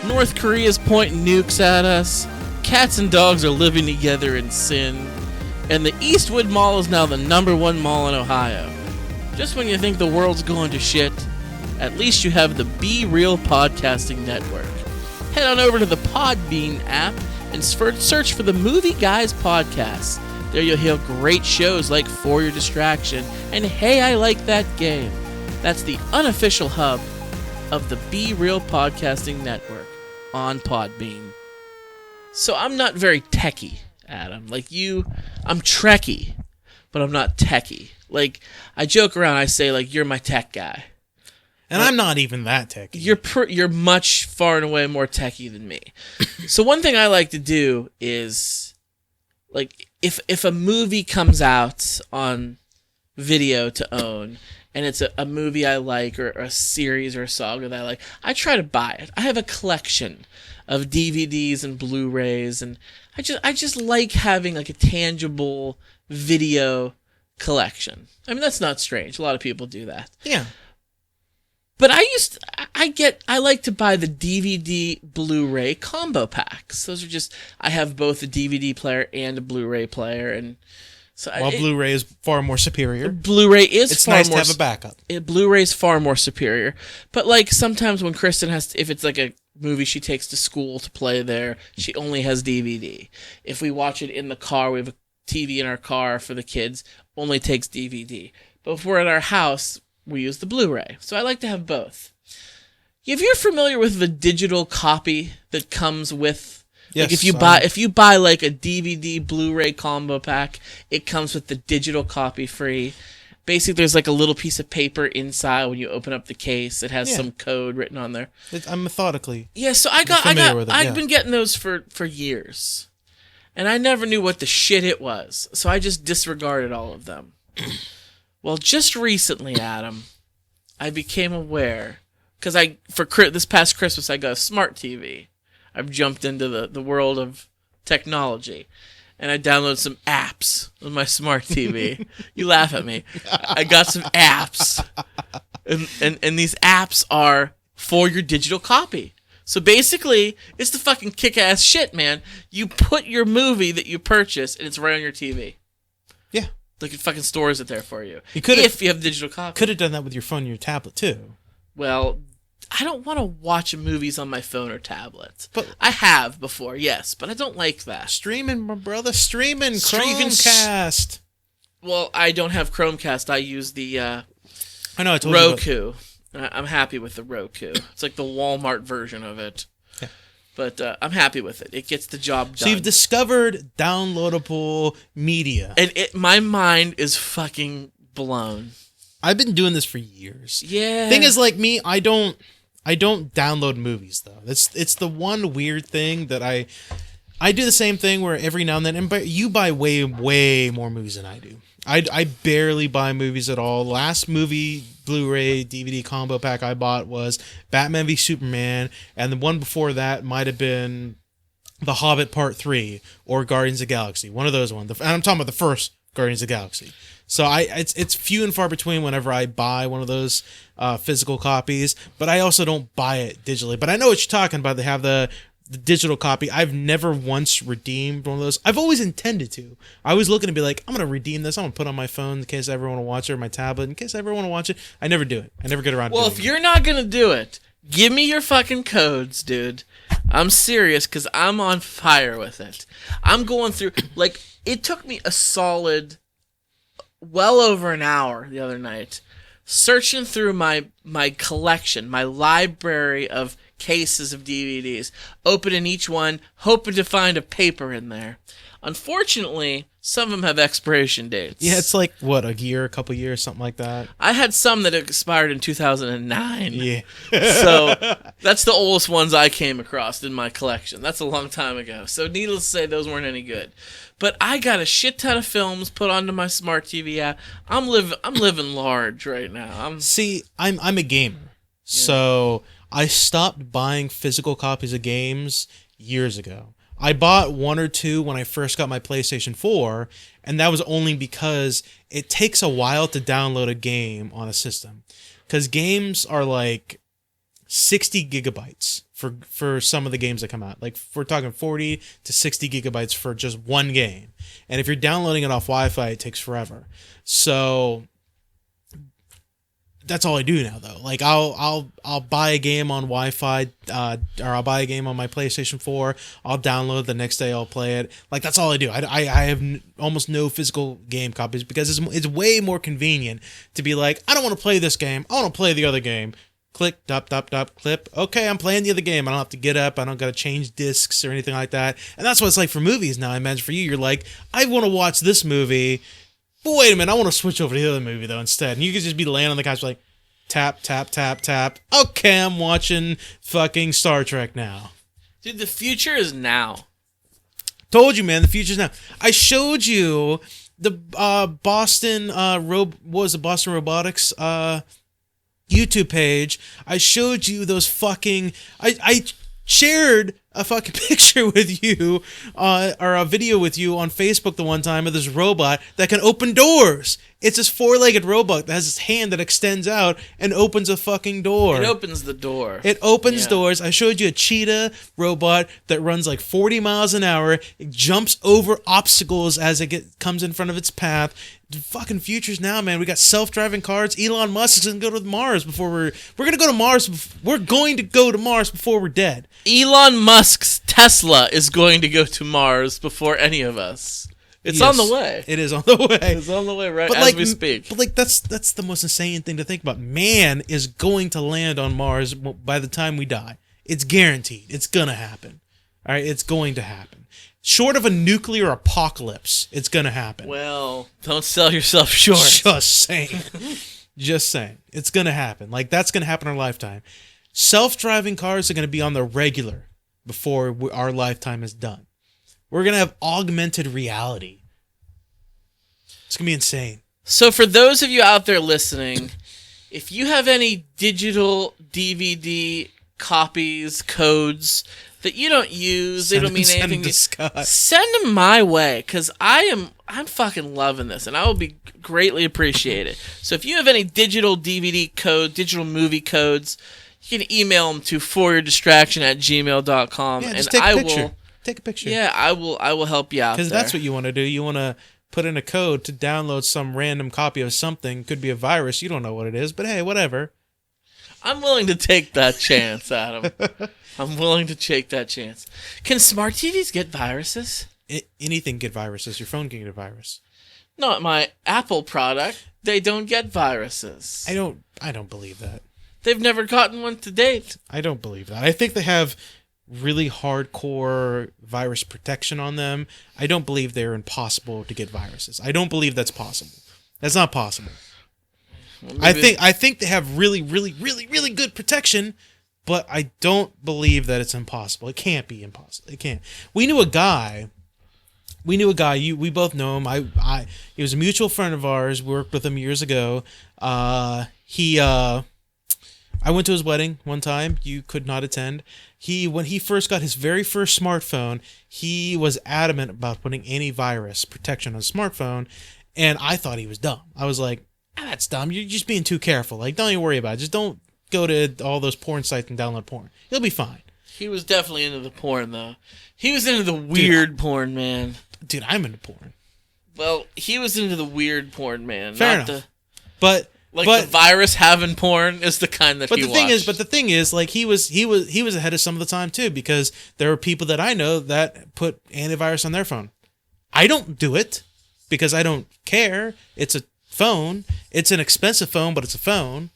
North Korea's pointing nukes at us. Cats and dogs are living together in sin. And the Eastwood Mall is now the #1 mall in Ohio. Just when you think the world's going to shit, at least you have the Be Real Podcasting Network. Head on over to the Podbean app and search for the Movie Guys Podcast. There you'll hear great shows like For Your Distraction and Hey, I Like That Game. That's the unofficial hub of the Be Real Podcasting Network on Podbean. So I'm not very techie, Adam. Like you, I'm Trekkie, but I'm not techie. Like, I joke around, I say, like, you're my tech guy. And I'm not even that techie. You're much far and away more techie than me. So one thing I like to do is, like, if a movie comes out on video to own, and it's a movie I like, or a series or a saga that I like, I try to buy it. I have a collection of DVDs and Blu-rays, and I just like having, like, a tangible video collection. I mean, that's not strange. A lot of people do that. Yeah. But I like to buy the DVD Blu-ray combo packs. Those are just, I have both a DVD player and a Blu-ray player, and so while Blu-ray is far more superior. Blu-ray is it's far nice more to have a backup. Blu-ray is far more superior. But like sometimes when Kristen if it's like a movie she takes to school to play there, she only has DVD. If we watch it in the car, we have a TV in our car for the kids, only takes DVD. But if we're at our house, we use the Blu-ray. So I like to have both. If you're familiar with the digital copy that comes with, yes, like if you buy like a DVD Blu-ray combo pack, it comes with the digital copy free. Basically, there's like a little piece of paper inside when you open up the case. It has some code written on there. I'm methodically. Yeah, so I've been getting those for years. And I never knew what the shit it was. So I just disregarded all of them. Well, just recently, Adam, I became aware, because this past Christmas I got a smart TV. I've jumped into the world of technology, and I downloaded some apps on my smart TV. You laugh at me. I got some apps, and these apps are for your digital copy. So basically, it's the fucking kick-ass shit, man. You put your movie that you purchase, and it's right on your TV. Yeah. Like, it fucking stores it there for you. If you have digital copy. Could have done that with your phone and your tablet, too. Well, I don't want to watch movies on my phone or tablet. But I have before, yes, but I don't like that. Streaming, my brother. Streaming. Chromecast. Well, I don't have Chromecast. I use the I know, I told Roku. I'm happy with the Roku. It's like the Walmart version of it. Yeah. But I'm happy with it. It gets the job done. So you've discovered downloadable media. And my mind is fucking blown. I've been doing this for years. Yeah. Thing is, like me, I don't download movies, though. It's the one weird thing that I do the same thing where every now and then, and you buy way, way more movies than I do. I barely buy movies at all. Last movie Blu-ray DVD combo pack I bought was Batman v Superman, and the one before that might have been The Hobbit Part 3 or Guardians of the Galaxy. One of those ones. And I'm talking about the first Guardians of the Galaxy. So it's few and far between whenever I buy one of those physical copies, but I also don't buy it digitally. But I know what you're talking about. They have the digital copy. I've never once redeemed one of those. I've always intended to. I was looking to be like, I'm going to redeem this. I'm going to put it on my phone in case I ever want to watch it, or my tablet in case I ever want to watch it. I never do it. I never get around to it. Well, if you're not going to do it, give me your fucking codes, dude. I'm serious, because I'm on fire with it. I'm going through, like, it took me a solid well over an hour the other night searching through my collection, my library of cases of DVDs, opening each one, hoping to find a paper in there. Unfortunately, some of them have expiration dates. Yeah, it's like, what, a year, a couple years, something like that? I had some that expired in 2009. Yeah. So that's the oldest ones I came across in my collection. That's a long time ago. So needless to say, those weren't any good. But I got a shit ton of films put onto my smart TV app. I'm living large right now. See, I'm a gamer. Yeah. So I stopped buying physical copies of games years ago. I bought one or two when I first got my PlayStation 4, and that was only because it takes a while to download a game on a system. Because games are like 60 gigabytes for some of the games that come out. Like we're talking 40 to 60 gigabytes for just one game. And if you're downloading it off Wi-Fi, it takes forever. So that's all I do now, though. Like I'll buy a game on Wi-Fi, or I'll buy a game on my PlayStation 4. I'll download the next day. I'll play it. Like that's all I do. I have almost no physical game copies because it's way more convenient to be like, I don't want to play this game. I want to play the other game. Click, dop, clip. Okay, I'm playing the other game. I don't have to get up. I don't got to change discs or anything like that. And that's what it's like for movies now. I imagine for you, you're like, I want to watch this movie. But wait a minute, I want to switch over to the other movie, though, instead. And you could just be laying on the couch like, tap, tap, tap, tap. Okay, I'm watching fucking Star Trek now. Dude, the future is now. Told you, man, the future's now. I showed you the Boston Robotics YouTube page. I showed you those fucking... I shared a fucking picture with you, or a video with you on Facebook the one time of this robot that can open doors. It's this 4-legged robot that has this hand that extends out and opens a fucking door. It opens the door. It opens doors. I showed you a cheetah robot that runs like 40 miles an hour. It jumps over obstacles as it comes in front of its path. The fucking future's now, man. We got self-driving cars. Elon Musk is going to go to Mars before we're going to go to Mars. We're going to go to Mars before we're dead. Elon Musk's Tesla is going to go to Mars before any of us. It's on the way. It is on the way. It's on the way as we speak. But like that's the most insane thing to think about. Man is going to land on Mars by the time we die. It's guaranteed. It's gonna happen. All right, it's going to happen. Short of a nuclear apocalypse, it's gonna happen. Well, don't sell yourself short. Just saying. Just saying. It's gonna happen. Like that's gonna happen in our lifetime. Self-driving cars are gonna be on the regular before our lifetime is done. We're going to have augmented reality. It's going to be insane. So for those of you out there listening, if you have any digital DVD copies, codes that you don't use, they don't mean anything to Scott. Send them my way, because I'm fucking loving this, and I will be greatly appreciated. So if you have any digital DVD code, digital movie codes, you can email them to foryourdistraction@gmail.com. Yeah, just take a picture. Take a picture. Yeah, I will help you out. Because that's what you want to do. You want to put in a code to download some random copy of something. Could be a virus. You don't know what it is, but hey, whatever. I'm willing to take that chance, Adam. I'm willing to take that chance. Can smart TVs get viruses? Anything get viruses. Your phone can get a virus. Not my Apple product. They don't get viruses. I don't believe that. They've never gotten one to date. I don't believe that. I think they have really hardcore virus protection on them. I don't believe they're impossible to get viruses. I don't believe that's possible. That's not possible. Well, I think they have really, really, really, really good protection, but I don't believe that it's impossible. It can't be impossible. It can't. We knew a guy. We both know him. He was a mutual friend of ours. We worked with him years ago. I went to his wedding one time. You could not attend. When he first got his very first smartphone, he was adamant about putting antivirus protection on his smartphone, and I thought he was dumb. I was like, that's dumb. You're just being too careful. Like, don't even worry about it. Just don't go to all those porn sites and download porn. You'll be fine. He was definitely into the porn, though. He was into the weird porn, man. Dude, I'm into porn. Well, he was into the weird porn, man. Fair enough. But the virus having porn is the kind that he watched. But the thing is, like he was ahead of some of the time too, because there are people that I know that put antivirus on their phone. I don't do it because I don't care. It's a phone. It's an expensive phone, but it's a phone.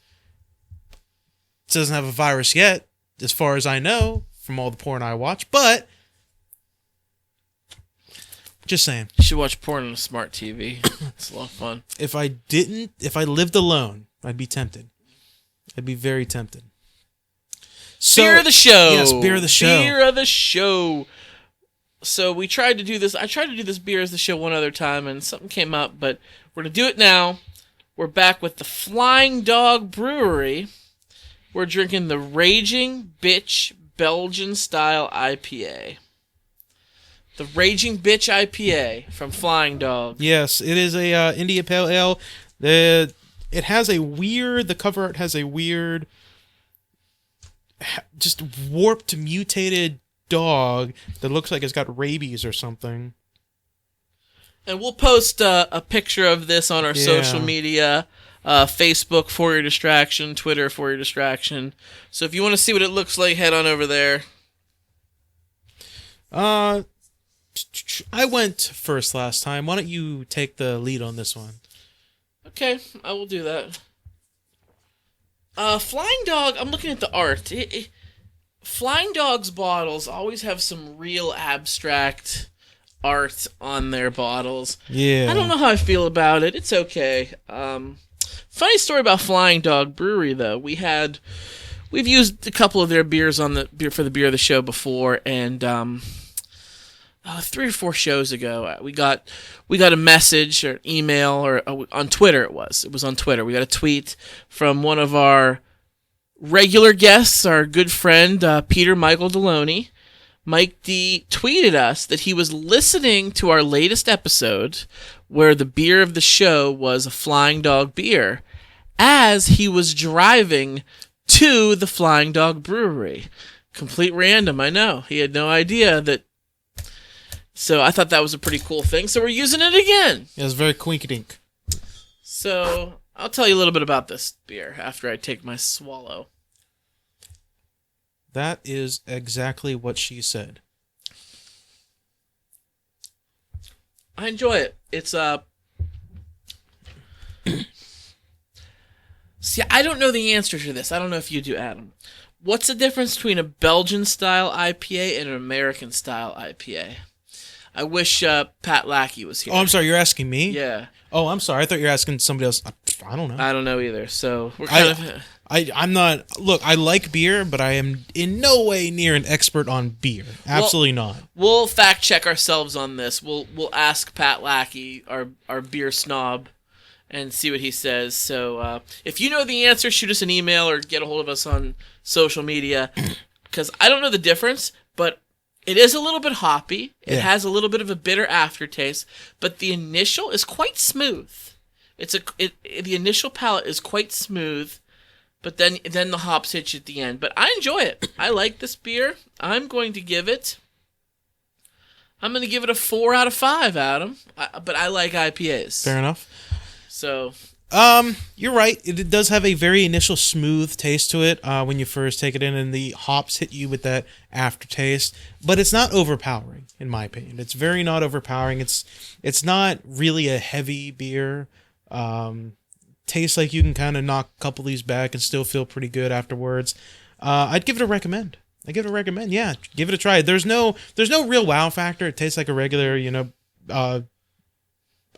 It doesn't have a virus yet, as far as I know, from all the porn I watch. But just saying. You should watch porn on a smart TV. It's a lot of fun. If I lived alone, I'd be tempted. I'd be very tempted. So, beer of the show. Yes, beer of the show. Beer of the show. So we tried to do this. I tried to do this beer as the show one other time, and something came up, but we're going to do it now. We're back with the Flying Dog Brewery. We're drinking the Raging Bitch Belgian-style IPA. The Raging Bitch IPA from Flying Dog. Yes, it is a India Pale Ale. The cover art has a weird just warped, mutated dog that looks like it's got rabies or something. And we'll post a picture of this on our social media, Facebook for your distraction, Twitter for your distraction. So if you want to see what it looks like, head on over there. I went first last time. Why don't you take the lead on this one? Okay, I will do that. Flying Dog, I'm looking at the art. Flying Dog's bottles always have some real abstract art on their bottles. Yeah. I don't know how I feel about it. It's okay. Funny story about Flying Dog Brewery, though. We've used a couple of their beers on the beer for the beer of the show before, and 3 or 4 shows ago, we got a message or email or on Twitter. It was on Twitter. We got a tweet from one of our regular guests, our good friend Peter Michael Deloney. Mike D tweeted us that he was listening to our latest episode where the beer of the show was a Flying Dog beer as he was driving to the Flying Dog Brewery. Complete random, I know. He had no idea that. So I thought that was a pretty cool thing. So we're using it again. Yeah, it's very quinky-dink. So I'll tell you a little bit about this beer after I take my swallow. That is exactly what she said. I enjoy it. It's See, I don't know the answer to this. I don't know if you do, Adam. What's the difference between a Belgian-style IPA and an American-style IPA? I wish Pat Lackey was here. Oh, I'm sorry. You're asking me? Yeah. Oh, I'm sorry. I thought you were asking somebody else. I don't know. I don't know either. So we're kind of. I'm not. Look, I like beer, but I am in no way near an expert on beer. Absolutely not. We'll fact check ourselves on this. We'll ask Pat Lackey, our beer snob, and see what he says. So if you know the answer, shoot us an email or get a hold of us on social media. Because I don't know the difference, but it is a little bit hoppy. It has a little bit of a bitter aftertaste, but the initial is quite smooth. The initial palate is quite smooth, but then the hops hit you at the end. But I enjoy it. I like this beer. I'm going to give it a 4 out of 5, Adam. But I like IPAs. Fair enough. So. You're right. It does have a very initial smooth taste to it when you first take it in, and the hops hit you with that aftertaste. But it's not overpowering, in my opinion. It's very not overpowering. It's not really a heavy beer. Tastes like you can kind of knock a couple of these back and still feel pretty good afterwards. I'd give it a recommend. Yeah, give it a try. There's no real wow factor. It tastes like a regular,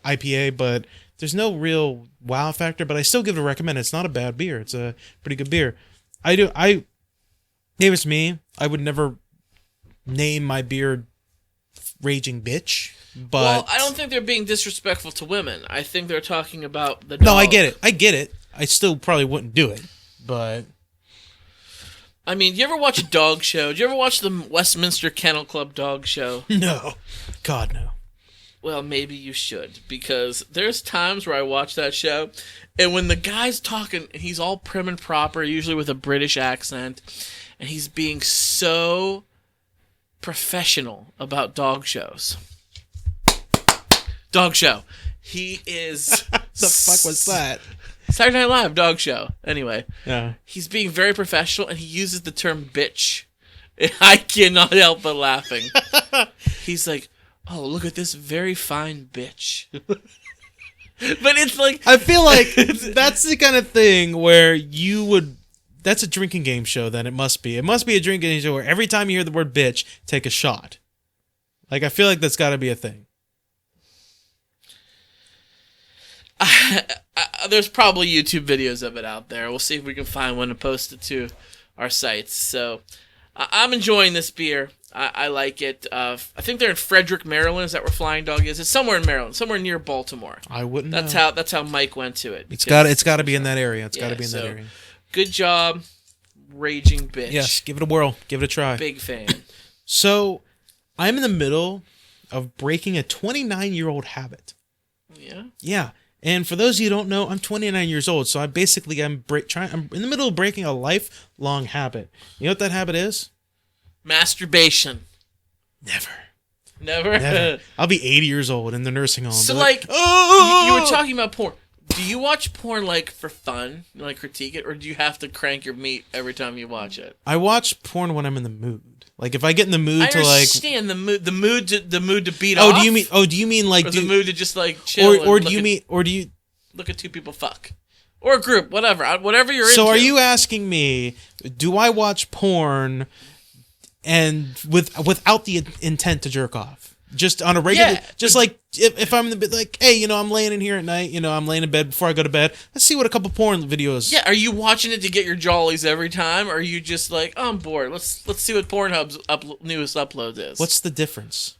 IPA, but there's no real wow factor, but I still give it a recommend. It's not a bad beer. It's a pretty good beer. If it's me, I would never name my beer Raging Bitch, but... Well, I don't think they're being disrespectful to women. I think they're talking about the dog. No, I get it. I still probably wouldn't do it, but... I mean, you ever watch a dog show? Did you ever watch the Westminster Kennel Club dog show? No. God, no. Well, maybe you should, because there's times where I watch that show, and when the guy's talking, he's all prim and proper, usually with a British accent, and he's being so professional about dog shows. Dog show. He is... The fuck was that? Saturday Night Live dog show. Anyway. Yeah. He's being very professional, and he uses the term bitch. I cannot help but laughing. He's like... Oh, look at this very fine bitch. But it's like... I feel like that's the kind of thing where you would... That's a drinking game show, then it must be. It must be a drinking game show where every time you hear the word bitch, take a shot. Like, I feel like that's got to be a thing. There's probably YouTube videos of it out there. We'll see if we can find one and post it to our sites. So, I'm enjoying this beer. I like it. I think they're in Frederick, Maryland. Is that where Flying Dog is? It's somewhere in Maryland, somewhere near Baltimore. I wouldn't know. That's how Mike went to it. It's got to be in that area. It's got to be in that area. Good job, Raging Bitch. Yes, give it a whirl. Give it a try. Big fan. So, I'm in the middle of breaking a 29-year-old habit. Yeah? Yeah. And for those of you who don't know, I'm 29 years old, so I'm in the middle of breaking a lifelong habit. You know what that habit is? Masturbation. Never. Never? I'll be 80 years old in the nursing home. So, oh! you were talking about porn. Do you watch porn, like, for fun? Like, critique it? Or do you have to crank your meat every time you watch it? I watch porn when I'm in the mood. Like, if I get in the mood to, like... I understand the mood to beat off. Do you mean, like... Or the mood to just, like, chill or do you... Look at two people fuck. Or a group, whatever you're into. So are you asking me, do I watch porn and without the intent to jerk off? Just on a regular, just like if I'm in the bed, like, hey, I'm laying in here at night, I'm laying in bed before I go to bed. Let's see what a couple porn videos. Yeah, are you watching it to get your jollies every time, or are you just like, oh, I'm bored? Let's see what Pornhub's newest upload is. What's the difference?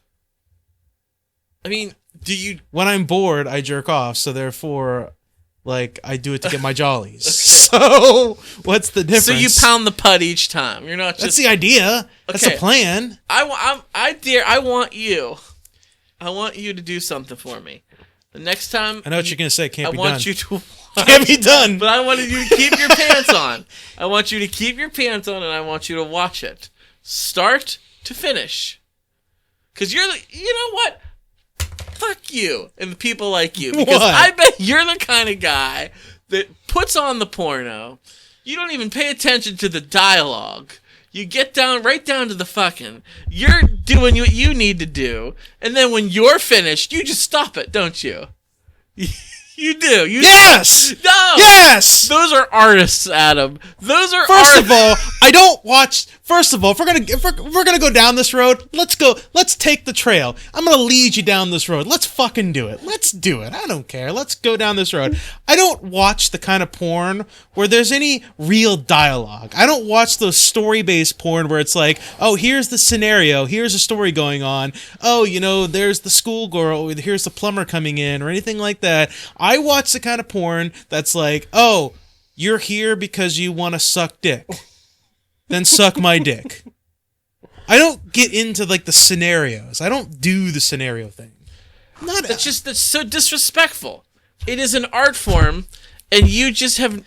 I mean, when I'm bored, I jerk off, so therefore, like, I do it to get my jollies. So what's the difference? So you pound the putt each time. You're not just... That's the idea. That's the plan. I want you to do something for me. The next time... I know what you're going to say. Can't be done. I want you to... Can't be done. But I wanted you to keep your pants on. I want you to keep your pants on, and I want you to watch it. Start to finish. Because you know what? Fuck you and the people like you. Because what? I bet you're the kind of guy that puts on the porno. You don't even pay attention to the dialogue. You get right down to the fucking. You're doing what you need to do. And then when you're finished, you just stop it, don't you? You do. Yes! No! Yes! Those are artists, Adam. Those are First of all, I don't watch... First of all, if we're gonna go down this road, let's go. Let's take the trail. I'm gonna lead you down this road. Let's fucking do it. Let's do it. I don't care. Let's go down this road. I don't watch the kind of porn where there's any real dialogue. I don't watch those story-based porn where it's like, oh, here's the scenario, here's a story going on. Oh, there's the schoolgirl, here's the plumber coming in, or anything like that. I watch the kind of porn that's like, oh, you're here because you want to suck dick. Then suck my dick. I don't get into, like, the scenarios. I don't do the scenario thing. That's so disrespectful. It is an art form, and you just have...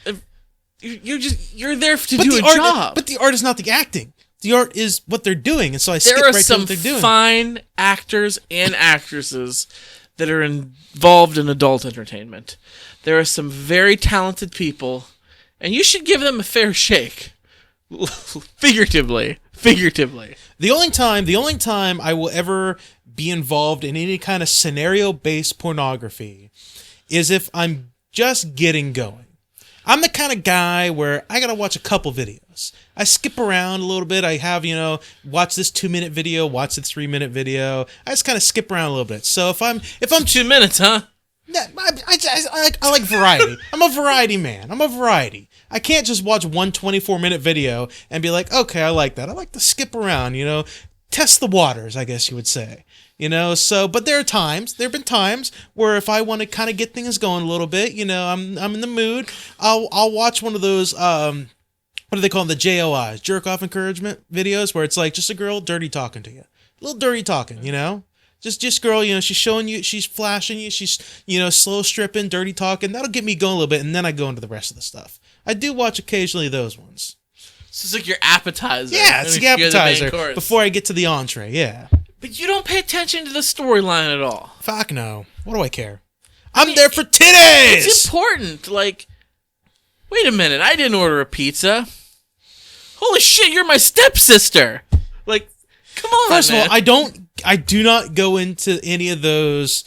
You're there to do a job. But the art is not the acting. The art is what they're doing, and so I skip right to what they're doing. There are some fine actors and actresses that are involved in adult entertainment. There are some very talented people, and you should give them a fair shake. Figuratively. The only time I will ever be involved in any kind of scenario-based pornography is if I'm just getting going. I'm the kind of guy where I gotta watch a couple videos. I skip around a little bit. I have, watch this 2-minute video, watch this 3-minute video. I just kind of skip around a little bit. So if I'm 2 minutes, huh? Yeah, I like variety. I'm a variety man. I can't just watch one 24-minute video and be like, okay, I like that. I like to skip around, test the waters, I guess you would say. But there have been times where if I want to kind of get things going a little bit, I'm in the mood, I'll watch one of those, what do they call them? The JOIs, jerk off encouragement videos, where it's like just a girl dirty talking to you. A little dirty talking, Just girl, she's showing you, she's flashing you, she's, slow stripping, dirty talking. That'll get me going a little bit, and then I go into the rest of the stuff. I do watch occasionally those ones. So it's like your appetizer. Yeah, it's the appetizer before I get to the entree, yeah. But you don't pay attention to the storyline at all. Fuck no. What do I care? I'm there for titties! It's important. Like, wait a minute, I didn't order a pizza. Holy shit, you're my stepsister! Like, come on, First man. of all, I do not go into any of those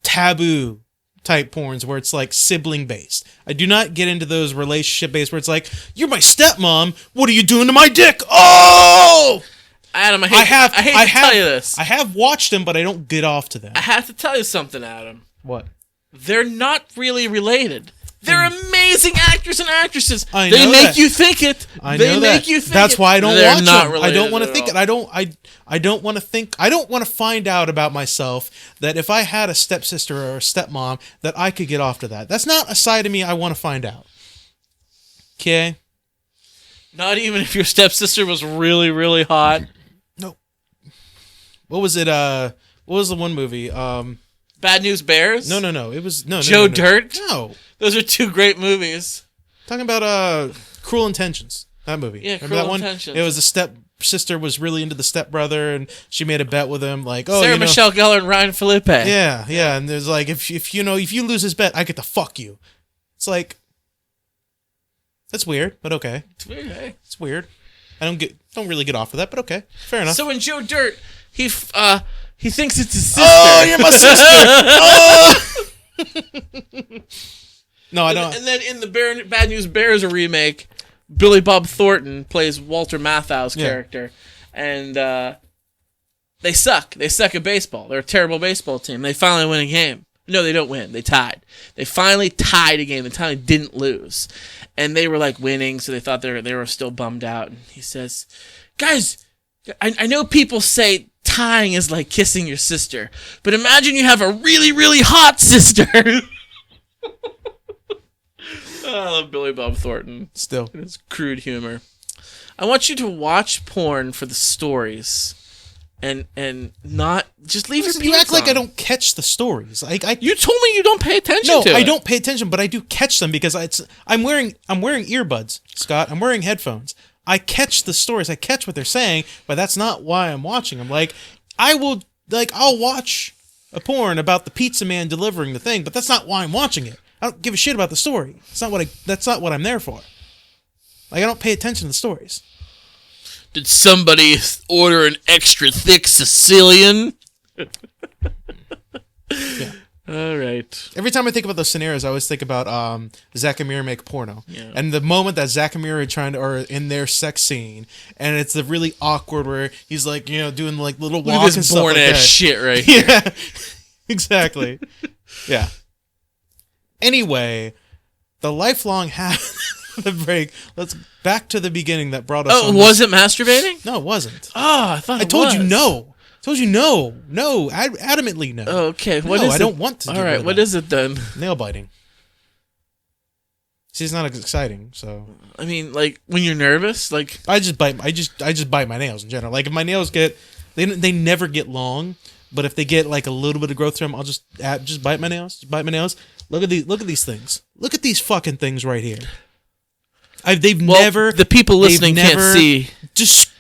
taboo type porns where it's like sibling based. I do not get into those relationship based where it's like, you're my stepmom, what are you doing to my dick? Oh! Adam, I hate to tell you this. I have watched them, but I don't get off to them. I have to tell you something, Adam. What? They're not really related. They're amazing actors and actresses. They make you think it. They make you think That's why I don't watch them. I don't want to think it. I don't want to think. I don't want to find out about myself that if I had a stepsister or a stepmom that I could get off to that. That's not a side of me I want to find out. Okay? Not even if your stepsister was really, really hot. No. What was it? What was the one movie? Bad News Bears? No. It was Joe no. Dirt? No. Those are two great movies. Talking about Cruel Intentions. That movie. Yeah, Remember Cruel that one? Intentions. It was the stepsister was really into the stepbrother, and she made a bet with him, like, Sarah Michelle Gellar and Ryan Felipe. Yeah, and there's like, if you lose this bet, I get to fuck you. It's like, that's weird, but okay. It's weird, eh? It's weird. I don't really get off of that, but okay, fair enough. So in Joe Dirt, he thinks it's his sister. Oh, you're my sister. Oh! No, I don't. And then in the Bad News Bears remake, Billy Bob Thornton plays Walter Matthau's character, and they suck. They suck at baseball. They're a terrible baseball team. They finally win a game. No, they don't win. They tied. They finally tied a game. They finally didn't lose, and they were like winning, so they thought they were still bummed out. And he says, "Guys, I know people say tying is like kissing your sister, but imagine you have a really, really hot sister." I love Billy Bob Thornton. Still. And his crude humor. I want you to watch porn for the stories. And not just leave your pants You act like on. I don't catch the stories. You told me you don't pay attention to it. No, I don't pay attention, but I do catch them because I'm wearing earbuds, Scott. I'm wearing headphones. I catch the stories. I catch what they're saying, but that's not why I'm watching them. Like, I'll watch a porn about the pizza man delivering the thing, but that's not why I'm watching it. I don't give a shit about the story. That's not what I'm there for. Like, I don't pay attention to the stories. Did somebody order an extra thick Sicilian? Yeah. All right. Every time I think about those scenarios, I always think about Zack and Miri make porno. Yeah. And the moment that Zack and Miri are in their sex scene, and it's the really awkward where he's like, doing like little Look at walks and this stuff born like ass that. shit right here. Yeah, exactly. Yeah. Anyway, the lifelong habit of the break. Let's back to the beginning that brought us. Oh, was it masturbating? No, it wasn't. Oh, I thought I told you no. No. Adamantly no. Oh, okay. No, I don't want to. All right, what is it then? Nail biting. See, it's not as exciting. So I mean, like when you're nervous, like I just bite my nails in general. Like if my nails they never get long, but if they get like a little bit of growth to them, I'll just bite my nails. Just bite my nails. Look at these things. Look at these fucking things right here. The people listening can't see. Just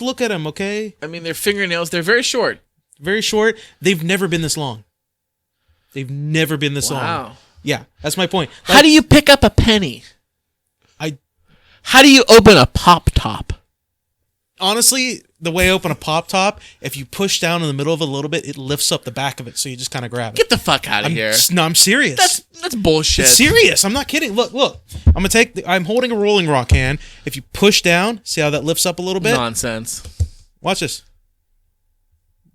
look at them, okay? I mean, their fingernails, they're very short. Very short. They've never been this long. Wow. Yeah, that's my point. How do you pick up a penny? How do you open a pop top? Honestly, the way I open a pop top, if you push down in the middle of it a little bit, it lifts up the back of it, so you just kind of grab it. Get the fuck out of here. No, I'm serious. That's bullshit. It's serious. I'm not kidding. Look. I'm holding a Rolling Rock hand. If you push down, see how that lifts up a little bit? Nonsense. Watch this.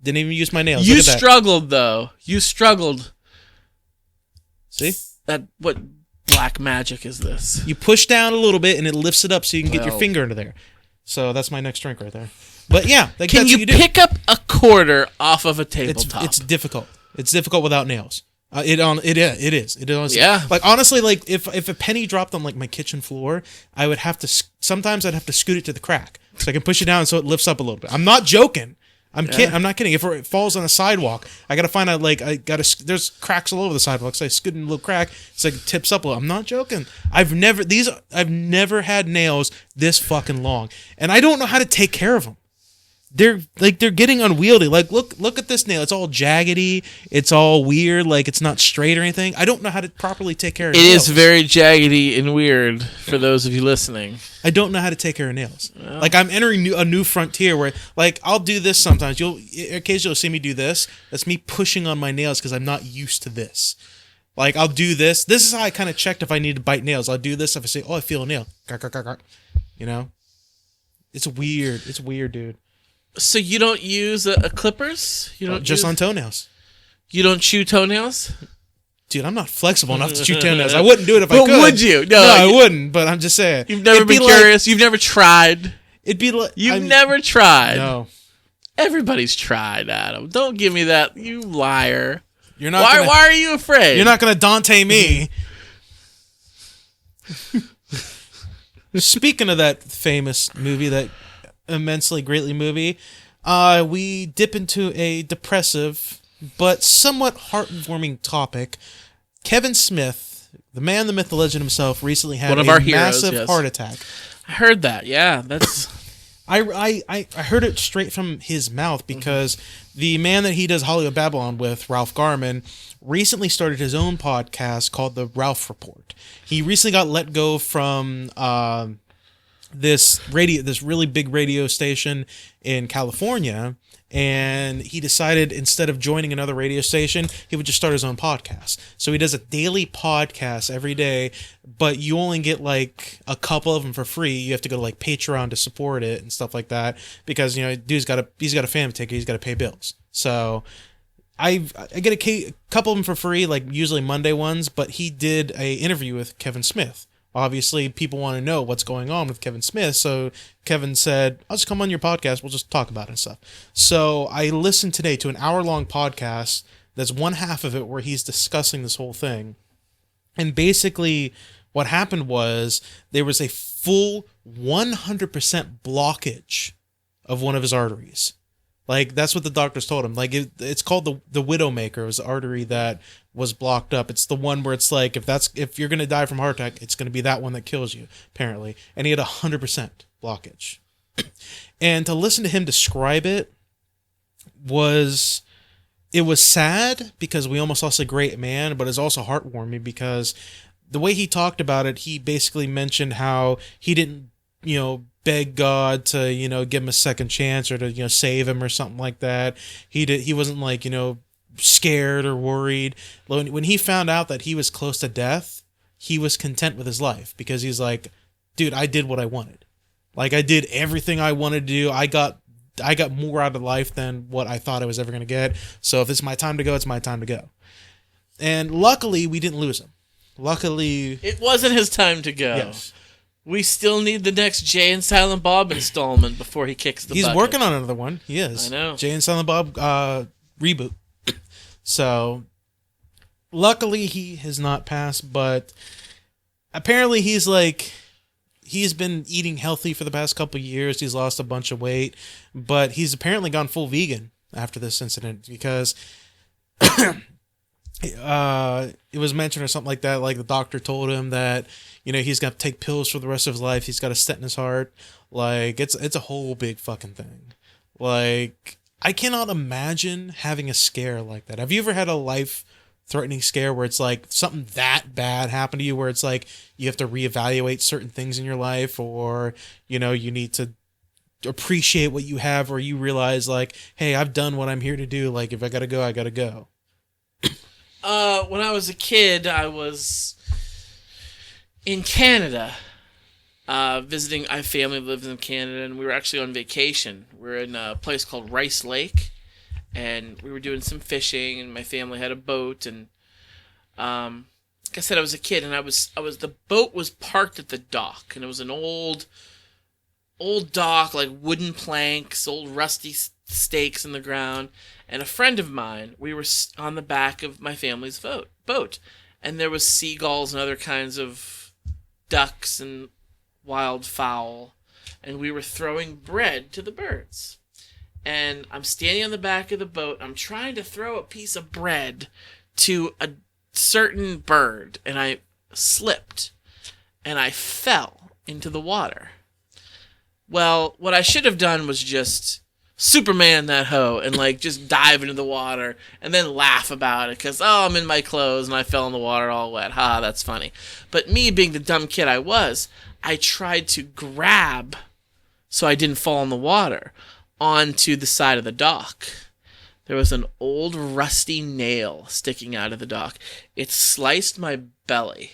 Didn't even use my nails. You Look at that. struggled, though. You struggled. See? What black magic is this? You push down a little bit, and it lifts it up so you can get your finger into there. So that's my next drink right there. But yeah, can you pick up a quarter off of a tabletop? It's difficult. It's difficult without nails. It is. It honestly, yeah. Like honestly, like if a penny dropped on like my kitchen floor, I would have to sometimes I'd have to scoot it to the crack so I can push it down so it lifts up a little bit. I'm not joking. I'm not kidding. If it falls on a sidewalk, I gotta find out. Like there's cracks all over the sidewalk, so I scoot in a little crack so it tips up a little. I'm not joking. I've never had nails this fucking long, and I don't know how to take care of them. They're getting unwieldy. Like look at this nail. It's all jaggedy. It's all weird. Like it's not straight or anything. I don't know how to properly take care of nails. It is very jaggedy and weird for those of you listening. I don't know how to take care of nails. Well, like I'm entering a new frontier where like I'll do this sometimes. Occasionally see me do this. That's me pushing on my nails because I'm not used to this. Like I'll do this. This is how I kind of checked if I need to bite nails. I'll do this if I say, "Oh, I feel a nail." You know, it's weird. It's weird, dude. So you don't use a clippers? You don't just on toenails. You don't chew toenalike? Dude, I'm not flexible enough to chew toenails. I wouldn't do it if I could. But would you? No, I wouldn't. But I'm just saying. You've never been curious. You've never tried. It'd be like you've never tried. No. Everybody's tried, Adam. Don't give me that. You liar. You're not. Why are you afraid? You're not gonna Dante me. Speaking of that famous movie, that immensely greatly movie, we dip into a depressive but somewhat heartwarming topic. Kevin Smith, the man, the myth, the legend himself, recently had One of a our heroes, massive yes. heart attack. I heard that. Yeah, that's. I heard it straight from his mouth because the man that he does Hollywood Babylon with, Ralph Garman, recently started his own podcast called The Ralph Report. He recently got let go from this really big radio station in California, and he decided instead of joining another radio station, he would just start his own podcast. So he does a daily podcast every day, but you only get like a couple of them for free. You have to go to like Patreon to support it and stuff like that because he's got a family ticket, he's got to pay bills. So I get a couple of them for free, like usually Monday ones, but he did a interview with Kevin Smith. Obviously, people want to know what's going on with Kevin Smith, so Kevin said, I'll just come on your podcast, we'll just talk about it and stuff. So I listened today to an hour-long podcast that's one half of it where he's discussing this whole thing. And basically, what happened was there was a full 100% blockage of one of his arteries. Like, that's what the doctors told him. Like, it's called the Widowmaker. It was the artery that was blocked up. It's the one where it's like, if you're going to die from heart attack, it's going to be that one that kills you, apparently. And he had 100% blockage. And to listen to him describe it was sad because we almost lost a great man, but it's also heartwarming because the way he talked about it, he basically mentioned how he didn't, beg God to, give him a second chance or to, save him or something like that. He wasn't like, scared or worried. When he found out that he was close to death, he was content with his life because he's like, dude, I did what I wanted. Like, I did everything I wanted to do. I got more out of life than what I thought I was ever going to get. So if it's my time to go, it's my time to go. And luckily, we didn't lose him. Luckily, It wasn't his time to go. yes. We still need the next Jay and Silent Bob installment before he kicks the He's bucket. working on another one. He is. I know. Jay and Silent Bob reboot. So, luckily he has not passed, but apparently he's been eating healthy for the past couple of years. He's lost a bunch of weight, but he's apparently gone full vegan after this incident because it was mentioned or something like that. Like the doctor told him that, he's got to take pills for the rest of his life. He's got a stent in his heart. Like, it's a whole big fucking thing. Like, I cannot imagine having a scare like that. Have you ever had a life-threatening scare where it's like something that bad happened to you where it's like you have to reevaluate certain things in your life or, you need to appreciate what you have or you realize like, hey, I've done what I'm here to do. Like, if I gotta go, I gotta go. When I was a kid, I was in Canada, visiting. I have family that lives in Canada, and we were actually on vacation. We were in a place called Rice Lake, and we were doing some fishing, and my family had a boat, and like I said, I was a kid, and the boat was parked at the dock, and it was an old dock, like wooden planks, old rusty stakes in the ground, and a friend of mine, we were on the back of my family's boat, and there was seagulls and other kinds of ducks and wild fowl, and we were throwing bread to the birds. And I'm standing on the back of the boat, I'm trying to throw a piece of bread to a certain bird, and I slipped, and I fell into the water. Well, what I should have done was just Superman that hoe and just dive into the water and then laugh about it because, I'm in my clothes and I fell in the water all wet. Ha, that's funny. But me being the dumb kid I was, I tried to grab so I didn't fall in the water onto the side of the dock. There was an old rusty nail sticking out of the dock. It sliced my belly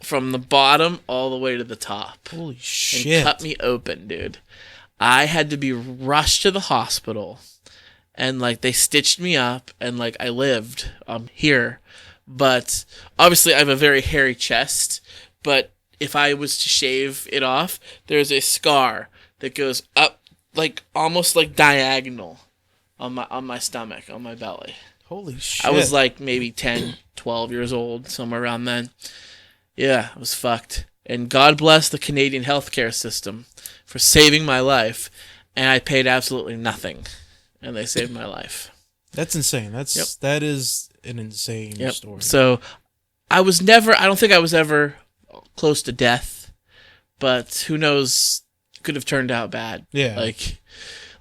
from the bottom all the way to the top. Holy shit. And cut me open, dude. I had to be rushed to the hospital, and they stitched me up, and I lived here. But obviously I have a very hairy chest, but if I was to shave it off, there's a scar that goes up almost diagonal on my stomach, on my belly. Holy shit. I was maybe 10, 12 years old, somewhere around then. Yeah, I was fucked. And God bless the Canadian healthcare system for saving my life, and I paid absolutely nothing, and they saved my life. That's insane. That is an insane story. So I don't think I was ever close to death, but who knows, could have turned out bad. Yeah. Like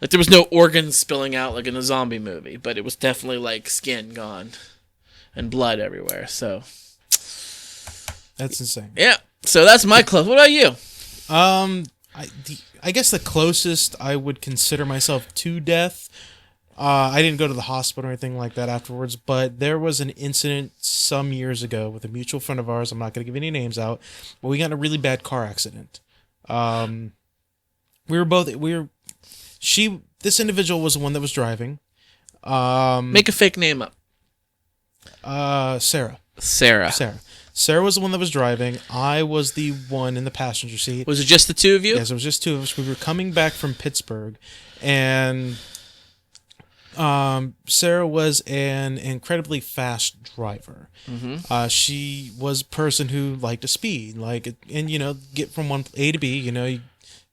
there was no organs spilling out like in a zombie movie, but it was definitely like skin gone and blood everywhere. So that's insane. Yeah. So that's my close. What about you? I guess the closest I would consider myself to death, I didn't go to the hospital or anything like that afterwards, but there was an incident some years ago with a mutual friend of ours. I'm not going to give any names out, but we got in a really bad car accident. This individual was the one that was driving. Make a fake name up. Sarah. Sarah was the one that was driving. I was the one in the passenger seat. Was it just the two of you? Yes, it was just two of us. We were coming back from Pittsburgh, and Sarah was an incredibly fast driver. Mm-hmm. She was a person who liked to speed, and get from one A to B.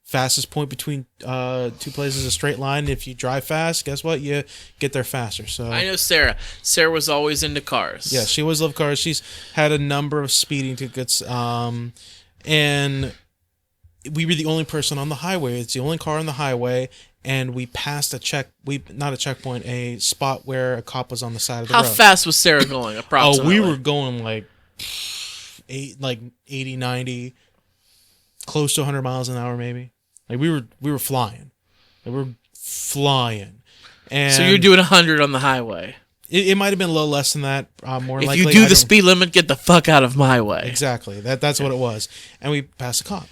Fastest point between two places is a straight line. If you drive fast, guess what? You get there faster. So I know Sarah. Sarah was always into cars. Yeah, she always loved cars. She's had a number of speeding tickets, and we were the only person on the highway. It's the only car on the highway, and we passed a spot where a cop was on the side of the road. How fast was Sarah going, approximately? Oh, we were going like 80, 90, close to 100 miles an hour, maybe. Like we were flying. Like we were flying. And so you're doing 100 on the highway. It might have been a little less than that. More likely, if you do the speed limit, get the fuck out of my way. Exactly. That's what it was. And we passed a cop.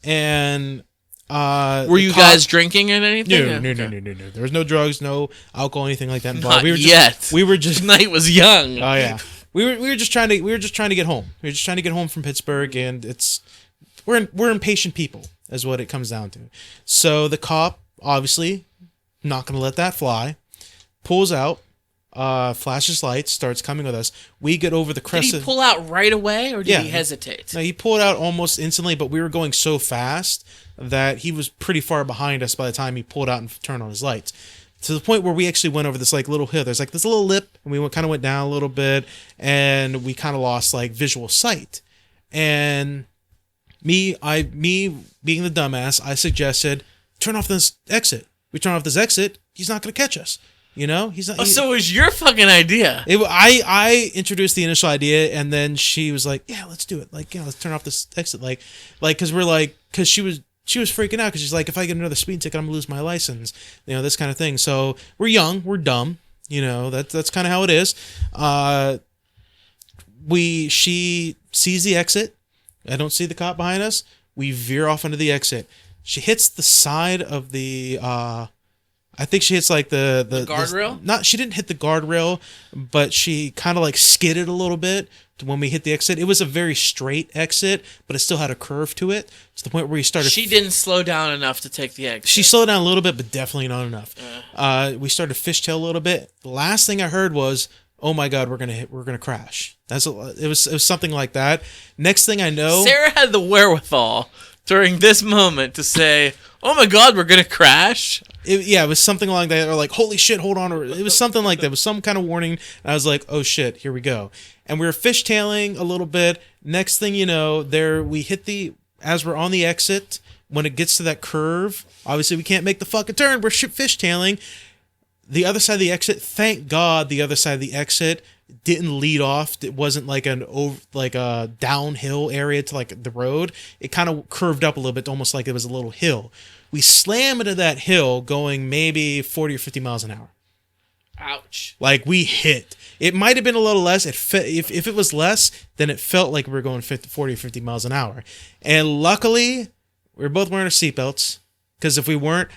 And were you guys drinking and anything? No. There was no drugs, no alcohol, anything like that involved. Yet. We were just night was young. Oh yeah. We were just trying to get home. We were just trying to get home from Pittsburgh, and we're impatient people, is what it comes down to. So the cop, obviously, not going to let that fly, pulls out, flashes lights, starts coming with us. We get over the crest. Did he pull out right away, or did he hesitate? No, he pulled out almost instantly, but we were going so fast that he was pretty far behind us by the time he pulled out and turned on his lights. To the point where we actually went over this little hill. There's this little lip, and we kind of went down a little bit, and we kind of lost visual sight. And me being the dumbass, I suggested turn off this exit. We turn off this exit, he's not going to catch us. He's not. So it was your fucking idea. I introduced the initial idea, and then she was like, "Yeah, let's do it. Let's turn off this exit." Because she was freaking out because she's like, "If I get another speeding ticket, I'm gonna lose my license." This kind of thing. So we're young, we're dumb. That's kind of how it is. She sees the exit. I don't see the cop behind us. We veer off into the exit. She hits the side of the. I think she hits the guardrail. She didn't hit the guardrail, but she kind of skidded a little bit when we hit the exit. It was a very straight exit, but it still had a curve to it, to the point where you started. She didn't slow down enough to take the exit. She slowed down a little bit, but definitely not enough. We started fishtail a little bit. The last thing I heard was, "Oh my God, we're gonna crash." It was something like that. Next thing I know, Sarah had the wherewithal during this moment to say, "Oh my God, we're gonna crash." It was something like that, or "Holy shit, hold on," or it was something like that. It was some kind of warning. And I was like, "Oh shit, here we go." And we were fishtailing a little bit. Next thing you know, we hit as we're on the exit, when it gets to that curve, obviously we can't make the fucking turn. We're fishtailing. The other side of the exit, thank God, the other side of the exit didn't lead off. It wasn't a downhill area to the road. It kind of curved up a little bit, almost like it was a little hill. We slam into that hill going maybe 40 or 50 miles an hour. Ouch. We hit. It might have been a little less. If it was less, then it felt like we were going 40 or 50 miles an hour. And luckily, we were both wearing our seatbelts, because if we weren't,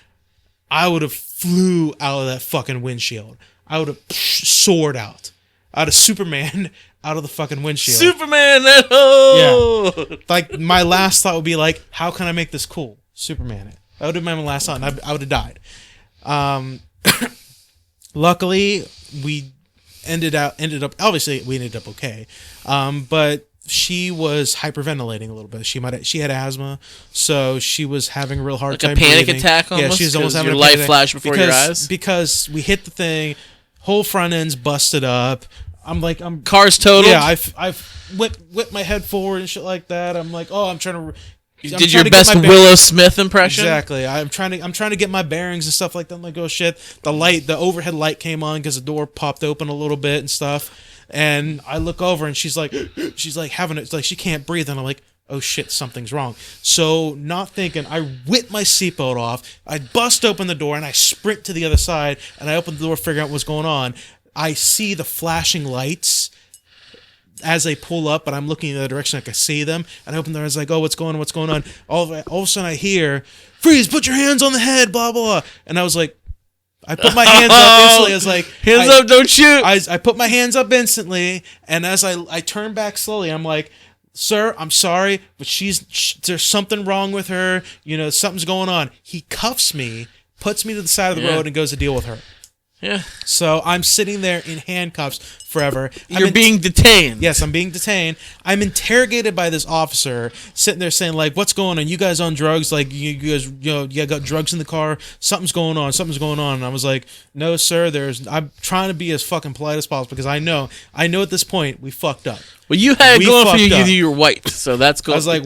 I would have flew out of that fucking windshield. I would have soared out of Superman out of the fucking windshield. Superman at home. Yeah. My last thought would be how can I make this cool? Superman it. That would have been my last thought, and I would have died. Luckily, we ended up okay. But she was hyperventilating a little bit. She had asthma, so she was having a real hard time a panic breathing. attack almost? Yeah, she was almost having your a life panic flashed before your eyes? Because we hit the thing, Whole front end's busted up. I'm Car's totaled. Yeah, I've whipped my head forward and shit like that. I'm like, oh, I'm trying to. You did your best Willow Smith impression? Exactly. I'm trying to get my bearings and stuff like that. I'm like, oh shit, the overhead light came on because the door popped open a little bit and stuff. And I look over and she's like having it, like she can't breathe, and I'm like, oh shit, something's wrong. So not thinking, I whip my seatbelt off, I bust open the door, and I sprint to the other side, and I open the door, figure out what's going on. I see the flashing lights as they pull up, but I'm looking in the direction I can see them, and I open the door, I was like, oh, what's going on? All of a sudden I hear, freeze, put your hands on the head, blah, blah, blah. And I was like, I put my hands up instantly. I was like, hands up, don't shoot. I put my hands up instantly, and as I turn back slowly, I'm like, sir, I'm sorry, but there's something wrong with her. You know, something's going on. He cuffs me, puts me to the side of the road, and goes to deal with her. Yeah. So I'm sitting there in handcuffs forever. You're being detained. Yes, I'm being detained. I'm interrogated by this officer sitting there saying, like, what's going on? You guys on drugs? Like, you guys, you got drugs in the car? Something's going on. And I was like, no, sir, I'm trying to be as fucking polite as possible because I know at this point we fucked up. Well, you had it going for you. You're white, so that's cool. I was like,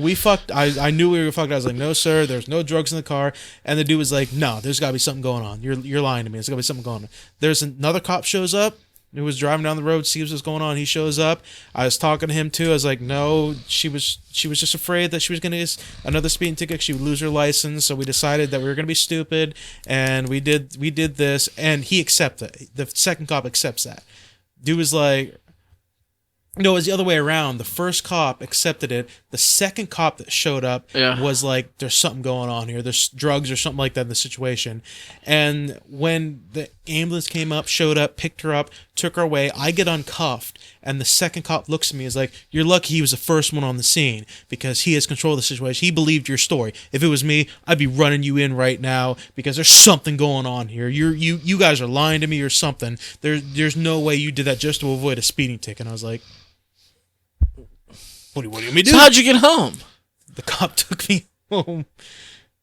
I knew we were fucked. I was like, no, sir, there's no drugs in the car. And the dude was like, no, there's got to be something going on. You're lying to me. There's got to be something going on. There's another cop shows up who was driving down the road, sees what's going on. He shows up. I was talking to him too. I was like, no, she was just afraid that she was going to get another speeding ticket. She would lose her license. So we decided that we were going to be stupid, and we did this. And he accepted it. The second cop accepts that. Dude was like, no, it was the other way around. The first cop accepted it. The second cop that showed up was like, there's something going on here. There's drugs or something like that in the situation. And when the ambulance showed up, picked her up, took her away, I get uncuffed. And the second cop looks at me and is like, you're lucky he was the first one on the scene because he has control of the situation. He believed your story. If it was me, I'd be running you in right now because there's something going on here. You guys are lying to me or something. There's no way you did that just to avoid a speeding ticket. And I was like, what do you want me to do? So how'd you get home? The cop took me home.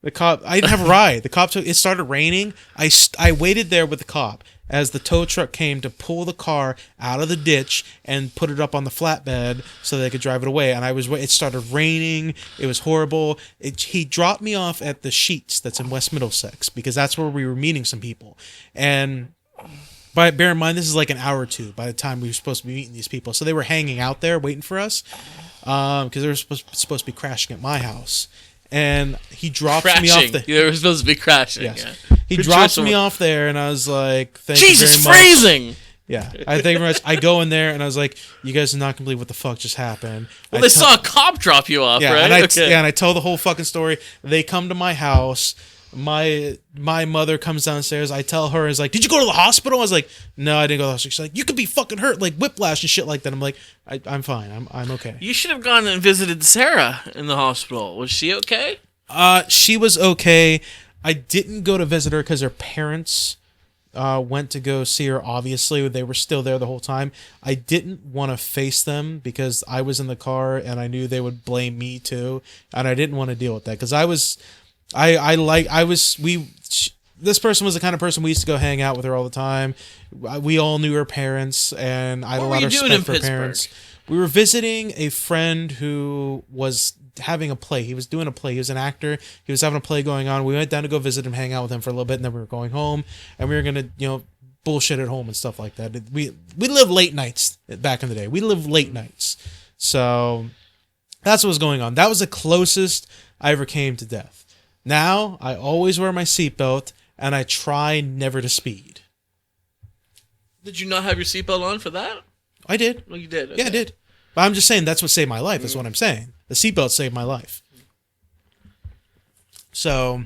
I didn't have a ride. It started raining. I waited there with the cop as the tow truck came to pull the car out of the ditch and put it up on the flatbed so they could drive it away. And it started raining. It was horrible. He dropped me off at the Sheets that's in West Middlesex because that's where we were meeting some people. And bear in mind, this is like an hour or two by the time we were supposed to be meeting these people. So they were hanging out there waiting for us because they were supposed to be crashing at my house. And he drops me off the... They were supposed to be crashing. Yes. Yeah. He drops me off there, and I was like, thank Jesus, you very much. freezing! Yeah, I thank you very much. I go in there, and I was like, you guys are not going to believe what the fuck just happened. Well, they saw a cop drop you off, right? And I tell the whole fucking story. They come to my house. My mother comes downstairs. I tell her, is like, did you go to the hospital? I was like, no, I didn't go to the hospital. She's like, you could be fucking hurt, like whiplash and shit like that. I'm like, I'm fine. I'm okay. You should have gone and visited Sarah in the hospital. Was she okay? She was okay. I didn't go to visit her because her parents went to go see her. Obviously, they were still there the whole time. I didn't want to face them because I was in the car and I knew they would blame me too, and I didn't want to deal with that because this person was the kind of person we used to go hang out with her all the time. We all knew her parents, and I had a lot of respect for her parents. We were visiting a friend who was having a play. He was doing a play. He was an actor. He was having a play going on. We went down to go visit him, hang out with him for a little bit, and then we were going home, and we were going to, bullshit at home and stuff like that. We lived late nights back in the day. We lived late nights. So that's what was going on. That was the closest I ever came to death. Now, I always wear my seatbelt, and I try never to speed. Did you not have your seatbelt on for that? I did. Well, you did. Okay. Yeah, I did. But I'm just saying that's what saved my life. That's what I'm saying. The seatbelt saved my life. So,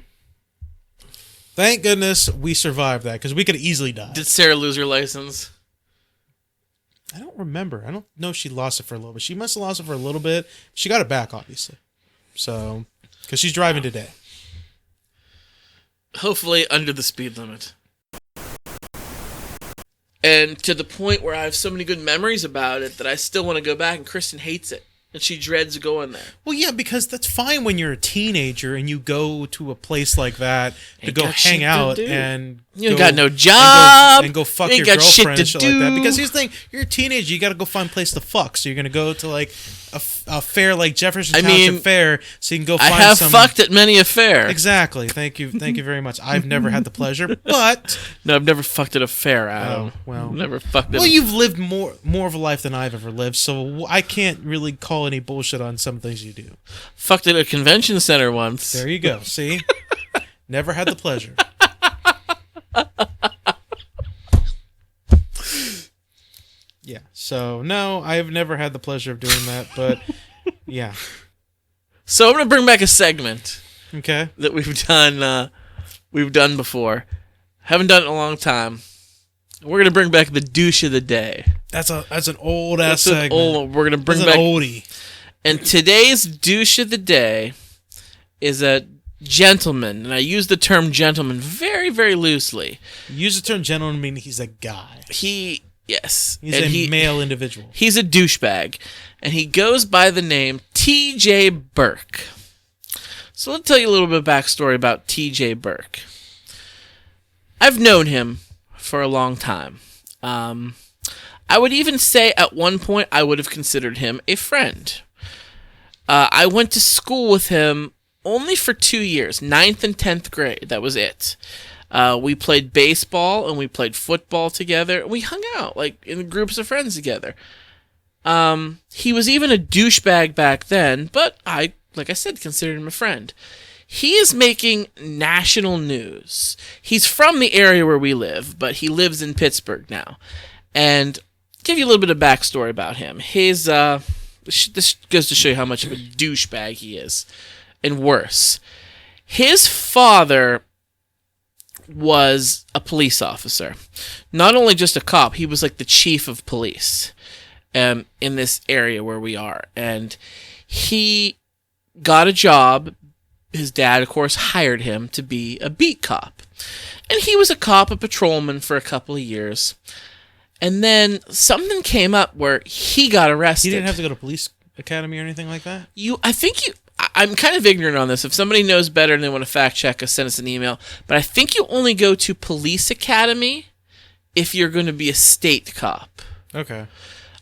thank goodness we survived that, because we could have easily died. Did Sarah lose her license? I don't remember. I don't know if she lost it for a little bit. She must have lost it for a little bit. She got it back, obviously. So, because she's driving today. Hopefully under the speed limit. And to the point where I have so many good memories about it that I still want to go back, and Kristen hates it. And she dreads going there. Well, yeah, because that's fine when you're a teenager and you go to a place like that to go hang out and you ain't got no job and go fuck you your ain't got girlfriend shit and shit to like that. do. Because here's the thing, you're a teenager, you got to go find a place to fuck. So you're gonna go to like a fair like Jefferson Township Fair, so you can go find I have fucked at many a fair. Exactly. Thank you very much. I've never had the pleasure, but no, I've never fucked at a fair, Adam. Oh, well. I've never fucked at Well, you've lived more of a life than I've ever lived, so I can't really call any bullshit on some things you do. Fucked at a convention center once. There you go. See? Never had the pleasure. Yeah. So, no, I've never had the pleasure of doing that, but yeah. So I'm going to bring back a segment. Okay. That we've done before. Haven't done it in a long time. We're going to bring back the douche of the day. That's an old ass segment. We're going to bring that's back an oldie. And today's douche of the day is a gentleman, and I use the term gentleman very, very loosely. Use the term gentleman meaning he's a guy. Yes. He's a male individual. He's a douchebag, and he goes by the name T.J. Burke. So let me tell you a little bit of backstory about T.J. Burke. I've known him for a long time. I would even say at one point I would have considered him a friend. I went to school with him only for 2 years, 9th and 10th grade. That was it. We played baseball and we played football together. We hung out like in groups of friends together. He was even a douchebag back then, but I, like I said, considered him a friend. He is making national news. He's from the area where we live, but he lives in Pittsburgh now. And give you a little bit of backstory about him. His this goes to show you how much of a douchebag he is, and worse. His father was a police officer. Not only just a cop, he was like the chief of police in this area where we are. And he got a job. His dad, of course, hired him to be a beat cop. And he was a cop, a patrolman for a couple of years. And then something came up where he got arrested. He didn't have to go to police academy or anything like that? I'm kind of ignorant on this. If somebody knows better and they want to fact check us, send us an email. But I think you only go to police academy if you're going to be a state cop. Okay.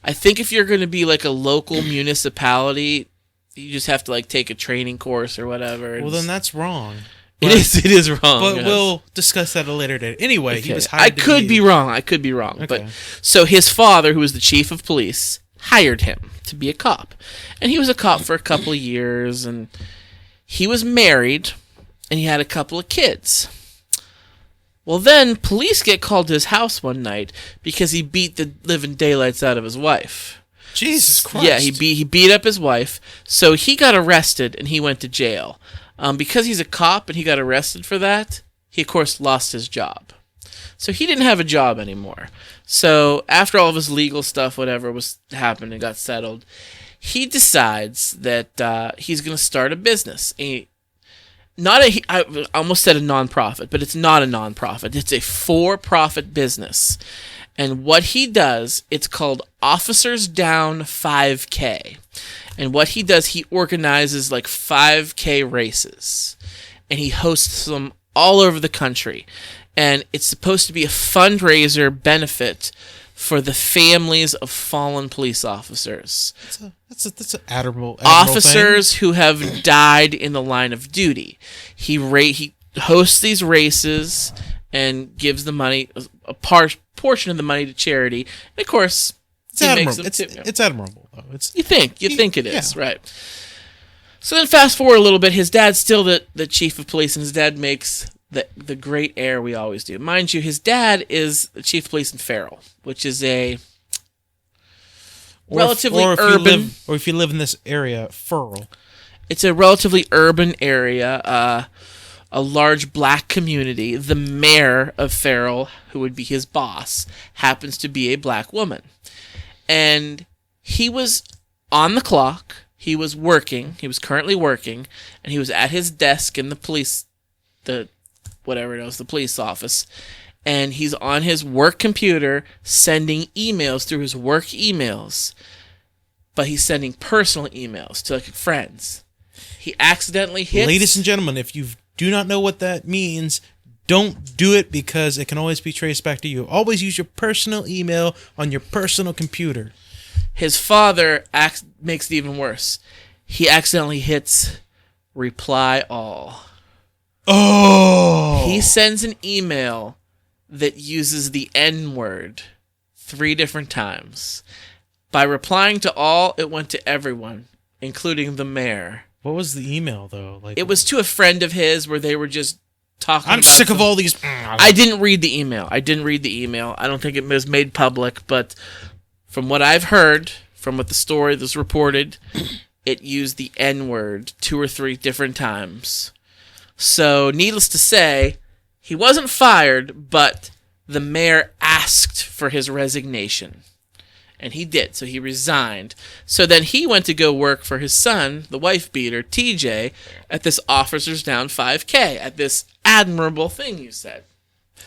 I think if you're going to be like a local municipality, you just have to like take a training course or whatever. Well, then that's wrong. It is wrong. But yes. We'll discuss that at a later date. Anyway, Okay. he was hired I could be wrong. Okay. But so his father, who was the chief of police, hired him to be a cop. And he was a cop for a couple of years, and he was married, and he had a couple of kids. Well, then police get called to his house one night because he beat the living daylights out of his wife. Jesus Christ. Yeah, he beat up his wife. So he got arrested, and he went to jail. Because he's a cop and he got arrested for that, he, of course, lost his job. So he didn't have a job anymore. So after all of his legal stuff, whatever was happened and got settled, he decides that he's going to start a business. I almost said a nonprofit, but it's not a nonprofit. It's a for-profit business. And what he does, it's called Officers Down 5K. And what he does, he organizes like 5K races. And he hosts them all over the country. And it's supposed to be a fundraiser benefit for the families of fallen police officers. That's an admirable officers thing. Who have died in the line of duty. He hosts these races and gives the money, a portion of the money to charity. And of course, it's admirable. It's admirable, though. You think it is, yeah. Right? So then, fast forward a little bit. His dad's still the chief of police, and his dad makes the great error we always do. Mind you, his dad is the chief of police in Farrell, which is a relatively urban. Or if you live in this area, Farrell. It's a relatively urban area. A large black community. The mayor of Farrell, who would be his boss, happens to be a black woman. And he was on the clock. He was working. He was currently working. And he was at his desk in the police office. And he's on his work computer sending emails through his work emails. but he's sending personal emails to like friends. He accidentally hits... Ladies and gentlemen, if you do not know what that means, don't do it because it can always be traced back to you. Always use your personal email on your personal computer. His father makes it even worse. He accidentally hits reply all. Oh! He sends an email that uses the N-word 3 different times. By replying to all, it went to everyone, including the mayor. What was the email, though? It was to a friend of his where they were just talking I'm sick of all these... I didn't read the email. I don't think it was made public, but from what I've heard, from what the story was reported, it used the N-word 2 or 3 different times. So, needless to say, he wasn't fired, but the mayor asked for his resignation. And he did, so he resigned. So then he went to go work for his son, the wife beater, TJ, at this Officers Down 5K, at this admirable thing you said.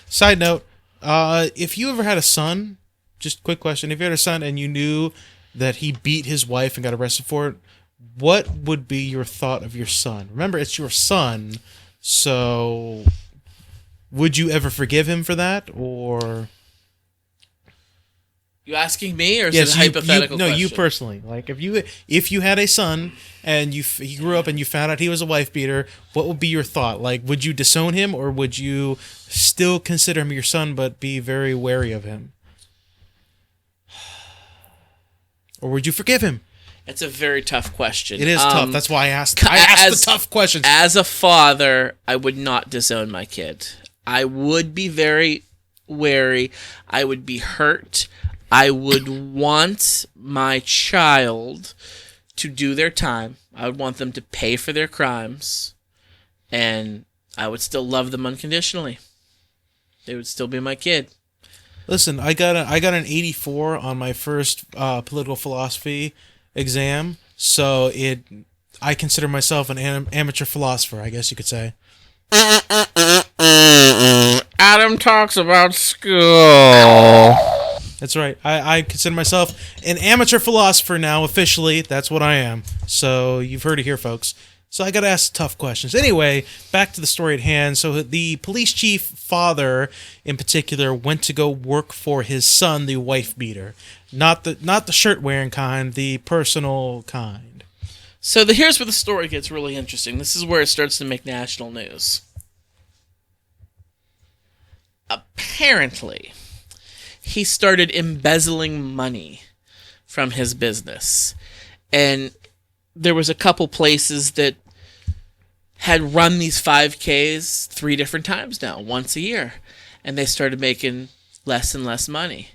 Side note, if you ever had a son, just quick question, if you had a son and you knew that he beat his wife and got arrested for it, what would be your thought of your son? Remember, it's your son, so would you ever forgive him for that, or... You asking me, or is it a hypothetical question? No, you personally. Like, if you had a son and he grew up and you found out he was a wife beater, what would be your thought? Like, would you disown him, or would you still consider him your son but be very wary of him? Or would you forgive him? It's a very tough question. It is tough. That's why I asked the tough questions. As a father, I would not disown my kid. I would be very wary. I would be hurt. I would want my child to do their time. I would want them to pay for their crimes. And I would still love them unconditionally. They would still be my kid. Listen, I got an 84 on my first political philosophy exam, so I consider myself an amateur philosopher, I guess you could say. Adam talks about school. That's right. I consider myself an amateur philosopher now, officially. That's what I am. So you've heard it here, folks. So I got to ask tough questions. Anyway, back to the story at hand. So the police chief father, in particular, went to go work for his son, the wife beater. Not the shirt-wearing kind, the personal kind. So here's where the story gets really interesting. This is where it starts to make national news. Apparently, he started embezzling money from his business. And there was a couple places that had run these 5Ks 3 different times now, once a year. And they started making less and less money.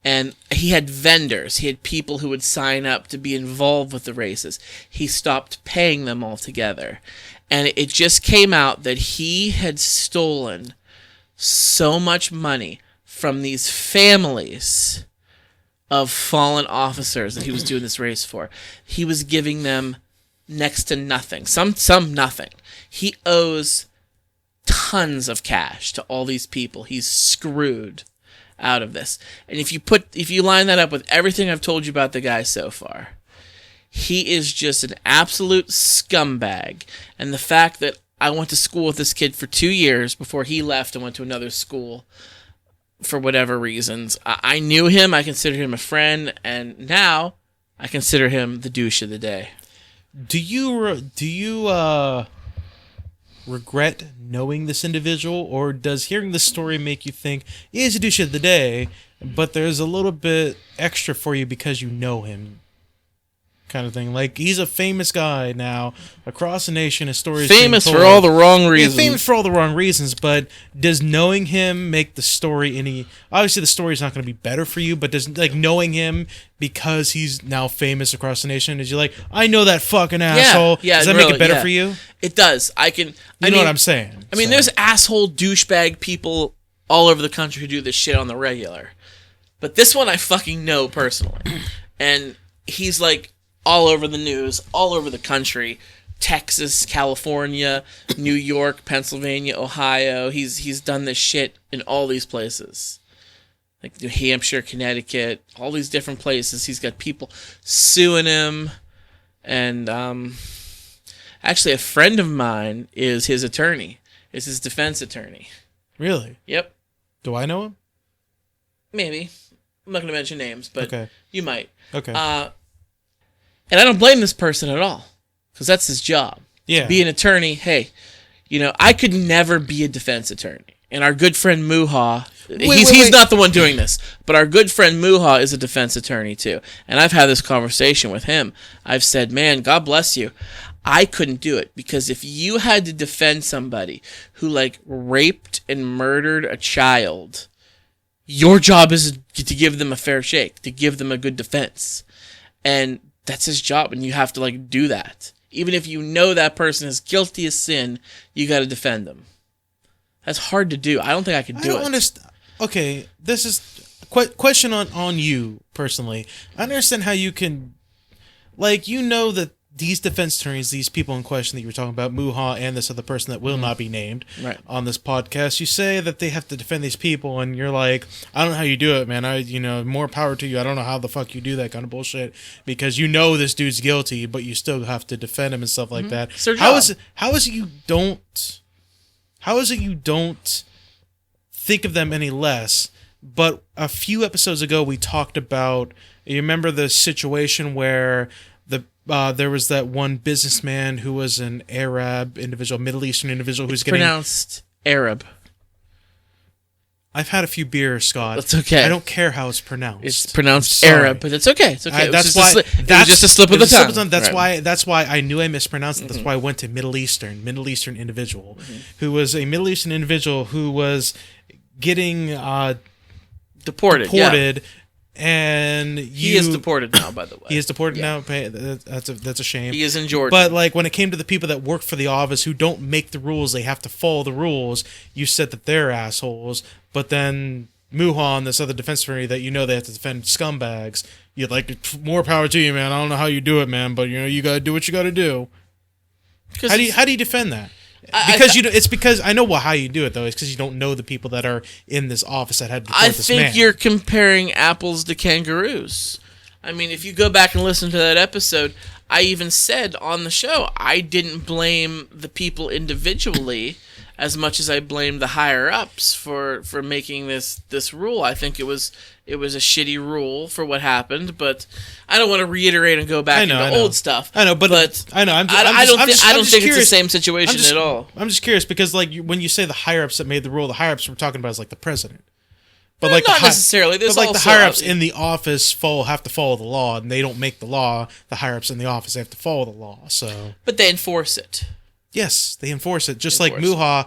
And he had vendors. He had people who would sign up to be involved with the races. He stopped paying them altogether. And it just came out that he had stolen so much money from these families of fallen officers that he was doing this race for. He was giving them next to nothing. Some nothing. He owes tons of cash to all these people. He's screwed out of this. And if you line that up with everything I've told you about the guy so far, he is just an absolute scumbag. And the fact that I went to school with this kid for 2 years before he left and went to another school for whatever reasons. I knew him. I considered him a friend. And now I consider him the douche of the day. Do you regret knowing this individual, or does hearing this story make you think he's a douche of the day, but there's a little bit extra for you because you know him? Kind of thing. Like, he's a famous guy now across the nation. His story is famous for all the wrong reasons. Yeah, famous for all the wrong reasons, but does knowing him make the story any... Obviously, the story's not going to be better for you, but does, like, knowing him because he's now famous across the nation, is you like, I know that fucking asshole. Yeah, does that really, make it better for you? It does. I know what I'm saying. I mean, there's asshole douchebag people all over the country who do this shit on the regular. But this one I fucking know personally. And he's, like, all over the news, all over the country. Texas, California, New York, Pennsylvania, Ohio. He's done this shit in all these places. like New Hampshire, Connecticut, all these different places. He's got people suing him, and actually, a friend of mine is his attorney. Is his defense attorney. Really? Yep. Do I know him? Maybe. I'm not going to mention names, but okay. You might. Okay. And I don't blame this person at all, because that's his job. Yeah. Be an attorney. Hey, I could never be a defense attorney. And our good friend Muha, he's not the one doing this, but our good friend Muha is a defense attorney too. And I've had this conversation with him. I've said, man, God bless you. I couldn't do it, because if you had to defend somebody who raped and murdered a child, your job is to give them a fair shake, to give them a good defense. And that's his job, and you have to do that. Even if you know that person is guilty of sin, you got to defend them. That's hard to do. I don't think I could do it. I don't understand. Okay, this is a question on you personally. I understand how you can, that these defense attorneys, these people in question that you were talking about, Muha and this other person that will not be named on this podcast, you say that they have to defend these people, and you're like, I don't know how you do it, man. More power to you. I don't know how the fuck you do that kind of bullshit, because this dude's guilty, but you still have to defend him and stuff like that. It's their job. How is it you don't think of them any less? But a few episodes ago, we talked about, you remember the situation where there was that one businessman who was an Arab individual, Middle Eastern individual who's getting pronounced Arab. I've had a few beers, Scott. That's okay. I don't care how it's pronounced. It's pronounced Arab, but it's okay. It's okay. That's just a slip of the tongue. That's why I knew I mispronounced it. That's why I went to Middle Eastern individual, who was a Middle Eastern individual who was getting deported. Yeah. And he is deported now, by the way. He is deported now. That's a shame. He is in Jordan. But when it came to the people that work for the office who don't make the rules, they have to follow the rules. You said that they're assholes, but then Muhan, this other defense attorney that they have to defend scumbags. You're like, more power to you, man. I don't know how you do it, man, but you gotta do what you gotta do. How do you defend that? It's because I know how you do it though. It's because you don't know the people that are in this office that had to deport this man. I think you're comparing apples to kangaroos. I mean, if you go back and listen to that episode, I even said on the show I didn't blame the people individually as much as I blamed the higher ups for making this rule. I think it was a shitty rule for what happened, but I don't want to reiterate and go back into old stuff. I know, but I know. I don't think it's the same situation at all. I'm just curious because when you say the higher ups that made the rule, the higher ups we're talking about is the president. But not necessarily. But the higher ups in the office have to follow the law, and they don't make the law. The higher ups in the office have to follow the law. But they enforce it. Yes, they enforce it. Just like Muha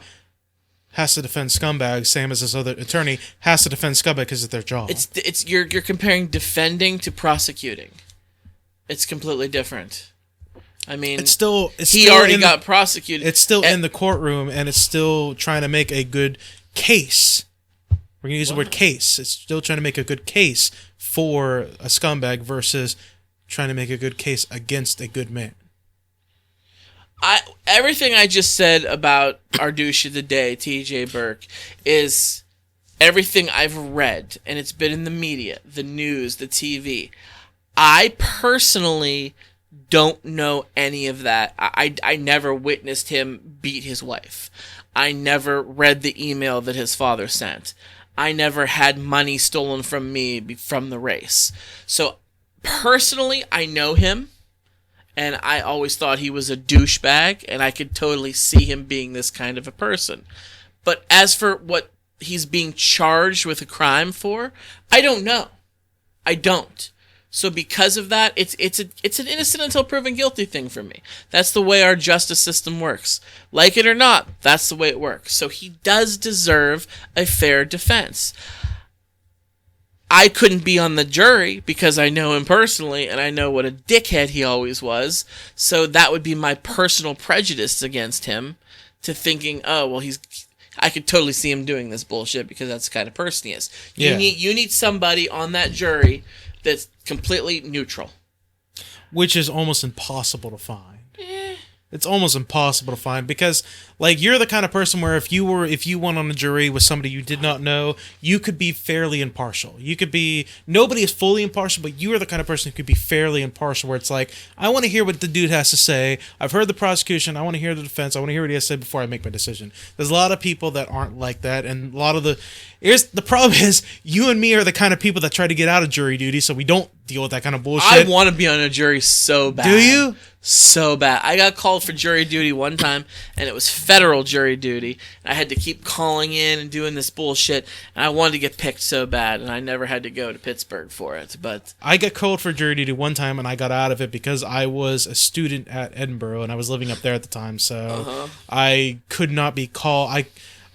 has to defend scumbags, same as this other attorney has to defend scumbags because it's their job. You're comparing defending to prosecuting. It's completely different. I mean, he already got prosecuted. It's still in the courtroom, and it's still trying to make a good case. We're going to use the word case. It's still trying to make a good case for a scumbag versus trying to make a good case against a good man. Everything I just said about our douche of the day, TJ Burke, is everything I've read, and it's been in the media, the news, the TV. I personally don't know any of that. I never witnessed him beat his wife. I never read the email that his father sent. I never had money stolen from me from the race. So personally, I know him. And I always thought he was a douchebag, and I could totally see him being this kind of a person. But as for what he's being charged with a crime for, I don't know. I don't. So because of that, it's an innocent until proven guilty thing for me. That's the way our justice system works. Like it or not, that's the way it works. So he does deserve a fair defense. I couldn't be on the jury because I know him personally and I know what a dickhead he always was. So that would be my personal prejudice against him to thinking, oh, well, I could totally see him doing this bullshit because that's the kind of person he is. You need somebody on that jury that's completely neutral. Which is almost impossible to find. It's almost impossible to find because, like, you're the kind of person where if you went on a jury with somebody you did not know, you could be fairly impartial. You could be, nobody is fully impartial, but you are the kind of person who could be fairly impartial where it's like, I want to hear what the dude has to say. I've heard the prosecution. I want to hear the defense. I want to hear what he has to say before I make my decision. There's a lot of people that aren't like that. And a lot of the problem is you and me are the kind of people that try to get out of jury duty so we don't deal with that kind of bullshit. I want to be on a jury so bad. Do you? So bad. I got called for jury duty one time, and it was federal jury duty. And I had to keep calling in and doing this bullshit, and I wanted to get picked so bad, and I never had to go to Pittsburgh for it. But I got called for jury duty one time, and I got out of it because I was a student at Edinburgh, and I was living up there at the time, so I could not be called.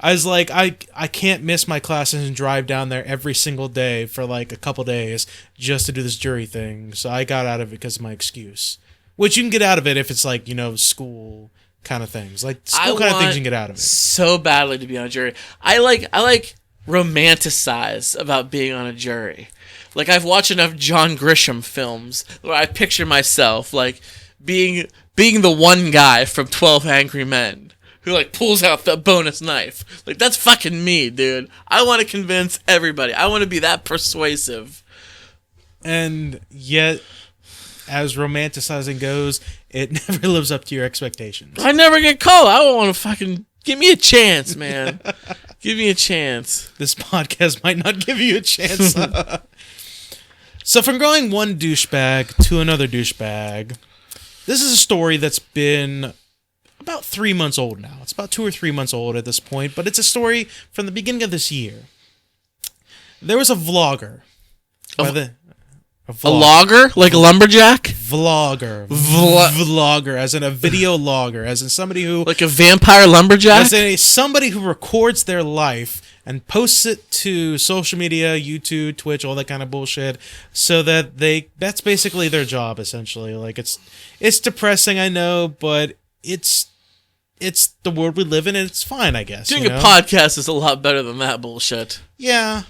I was like, I can't miss my classes and drive down there every single day for like a couple days just to do this jury thing. So I got out of it because of my excuse. Which you can get out of it if it's like, school kind of things. Like school kind of things you can get out of it. So badly to be on a jury. I like romanticize about being on a jury. Like I've watched enough John Grisham films where I picture myself like being the one guy from 12 Angry Men who like pulls out the bonus knife. Like that's fucking me, dude. I want to convince everybody. I want to be that persuasive. And yet, as romanticizing goes, it never lives up to your expectations. I never get called. I don't want to fucking... Give me a chance, man. Give me a chance. This podcast might not give you a chance. So from going one douchebag to another douchebag, this is a story that's been about 3 months old now. It's about 2 or 3 months old at this point, but it's a story from the beginning of this year. There was a vlogger. A logger? Like a lumberjack? Vlogger. Vlogger, as in a video logger, as in somebody who... Like a vampire lumberjack? As in somebody who records their life and posts it to social media, YouTube, Twitch, all that kind of bullshit, so that that's basically their job, essentially. Like, it's depressing, I know, but it's the world we live in, and it's fine, I guess. Doing a podcast is a lot better than that bullshit. Yeah.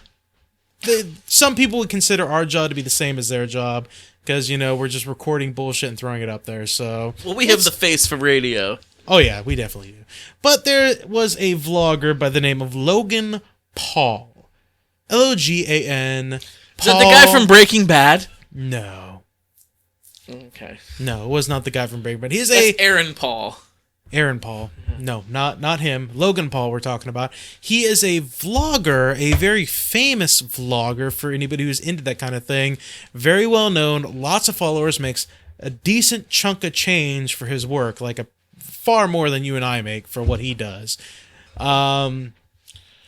Some people would consider our job to be the same as their job because, we're just recording bullshit and throwing it up there. So, well, we have the face for radio. Oh, yeah, we definitely do. But there was a vlogger by the name of Logan Paul. Logan. Is that the guy from Breaking Bad? No. Okay. No, it was not the guy from Breaking Bad. That's Aaron Paul. Aaron Paul. No, not him. Logan Paul we're talking about. He is a vlogger, a very famous vlogger for anybody who's into that kind of thing. Very well known, lots of followers, makes a decent chunk of change for his work, like far more than you and I make for what he does. And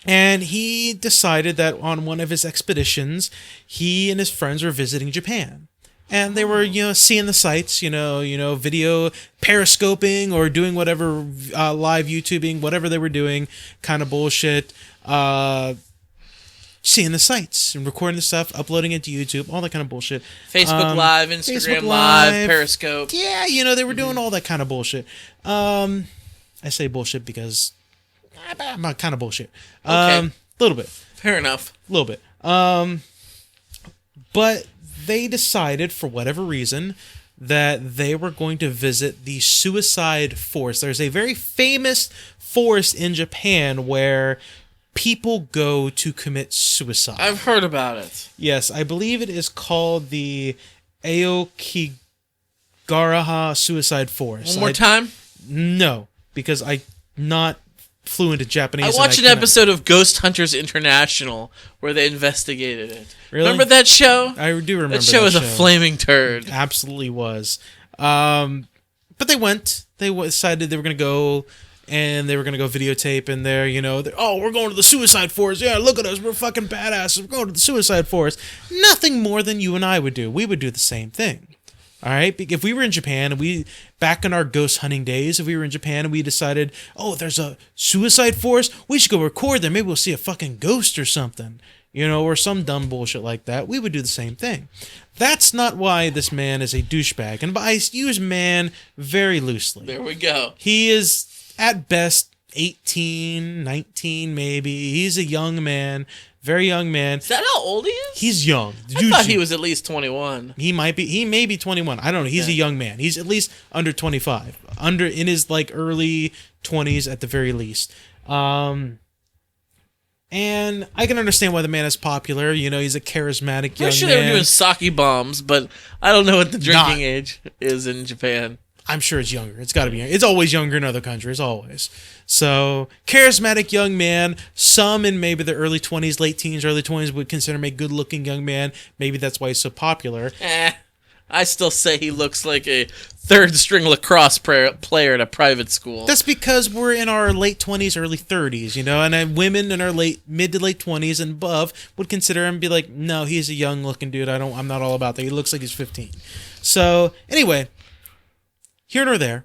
he decided that on one of his expeditions, he and his friends were visiting Japan. And they were, seeing the sights, video periscoping or doing whatever live YouTubing, whatever they were doing, kind of bullshit. Seeing the sights and recording the stuff, uploading it to YouTube, all that kind of bullshit. Facebook Live, Instagram Live, Periscope. Yeah, they were doing all that kind of bullshit. I say bullshit because I'm not kind of bullshit. Okay. Little bit. Fair enough. A little bit. But they decided, for whatever reason, that they were going to visit the suicide forest. There's a very famous forest in Japan where people go to commit suicide. I've heard about it. Yes, I believe it is called the Aokigahara Suicide Forest. One more time? No, because I'm not fluent in Japanese. I watched an episode of Ghost Hunters International where they investigated it. Really? Remember that show? I do remember that show. That show was a flaming turd. Absolutely was. But they went. They decided they were going to go, and they were going to go videotape in there, we're going to the suicide forest. Yeah, look at us. We're fucking badasses. We're going to the suicide forest. Nothing more than you and I would do. We would do the same thing. All right, if we were in Japan and back in our ghost hunting days, if we were in Japan and we decided, there's a suicide forest, we should go record there. Maybe we'll see a fucking ghost or something, or some dumb bullshit like that. We would do the same thing. That's not why this man is a douchebag. And I use man very loosely. There we go. He is at best 18, 19 maybe. He's a young man, Very young man. Is that how old he is? He's young. I thought he was at least 21. He might be. He may be 21. I don't know. He's a young man. He's at least under 25. In his like early 20s at the very least. And I can understand why the man is popular. You know, he's a charismatic young man. I'm sure they were doing sake bombs, but I don't know what the drinking age is in Japan. I'm sure it's younger. It's got to be younger. It's always younger in other countries, always. So, charismatic young man. Some in maybe the early 20s, late teens, early 20s would consider him a good-looking young man. Maybe that's why he's so popular. I still say he looks like a third-string lacrosse player at a private school. That's because we're in our late 20s, early 30s, you know, and women in our mid to late 20s and above would consider him and be like, no, he's a young-looking dude. I'm not all about that. He looks like he's 15. So, anyway, here nor there,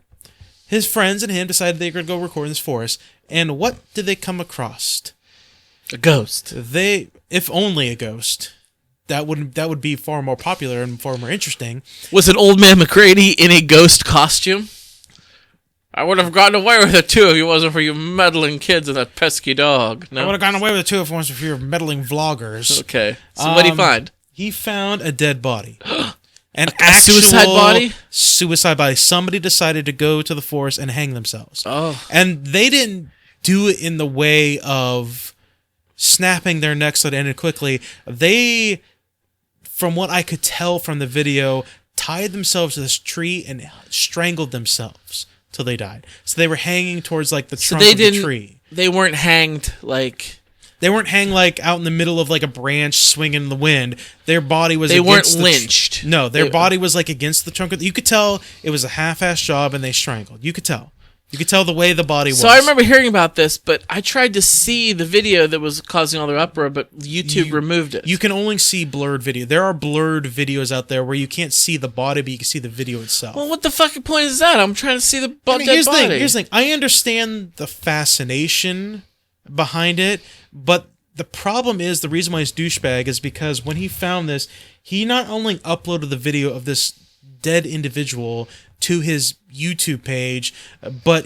his friends and him decided they were going to go record in this forest. And what did they come across? A ghost. If only a ghost. That would be far more popular and far more interesting. Was an old man McCready in a ghost costume? I would have gotten away with it too if it wasn't for you meddling kids and that pesky dog. No? I would have gotten away with it too if it wasn't for your meddling vloggers. Okay. So what did he find? He found a dead body. An actual suicide body? Suicide body. Somebody decided to go to the forest and hang themselves. Oh. And they didn't do it in the way of snapping their necks so it ended quickly. They, from what I could tell from the video, tied themselves to this tree and strangled themselves till they died. So they were hanging towards like the trunk of the tree. They weren't hanged like... They weren't hanging like out in the middle of like a branch swinging in the wind. Their body was They weren't lynched. No, their body was like against the trunk of you could tell it was a half-assed job and they strangled. You could tell. You could tell the way the body was. So I remember hearing about this, but I tried to see the video that was causing all the uproar, but YouTube removed it. You can only see blurred video. There are blurred videos out there where you can't see the body, but you can see the video itself. Well, what the fucking point is that? I'm trying to see the dead body. Here's the thing. I understand the fascination behind it, but the problem is, the reason why he's douchebag is because when he found this, he not only uploaded the video of this dead individual to his YouTube page, but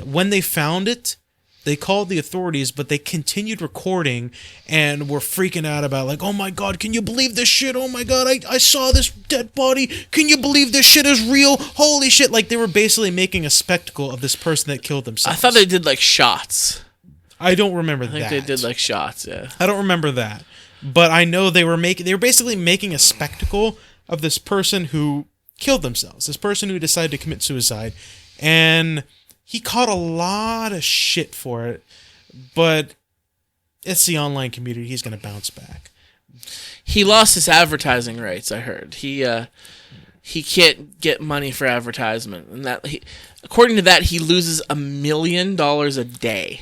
when they found it, they called the authorities, but they continued recording and were freaking out about like, oh my God, can you believe this shit? Oh my God, I saw this dead body. Can you believe this shit is real? Holy shit. Like they were basically making a spectacle of this person that killed themselves. I thought they did like shots. I don't remember that. I think they did like shots, yeah. I don't remember that. But I know they were basically making a spectacle of this person who killed themselves. This person who decided to commit suicide. And he caught a lot of shit for it. But it's the online community. He's going to bounce back. He lost his advertising rights, I heard. He can't get money for advertisement. And according to that, he loses $1 million a day.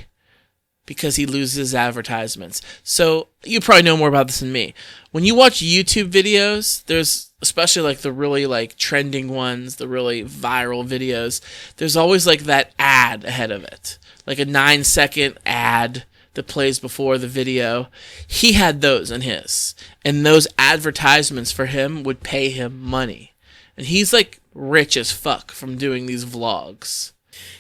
Because he loses advertisements. So, you probably know more about this than me. When you watch YouTube videos, there's, especially like the really like trending ones, the really viral videos, there's always like that ad ahead of it. Like a 9-second ad that plays before the video. He had those in his. And those advertisements for him would pay him money. And he's like rich as fuck from doing these vlogs.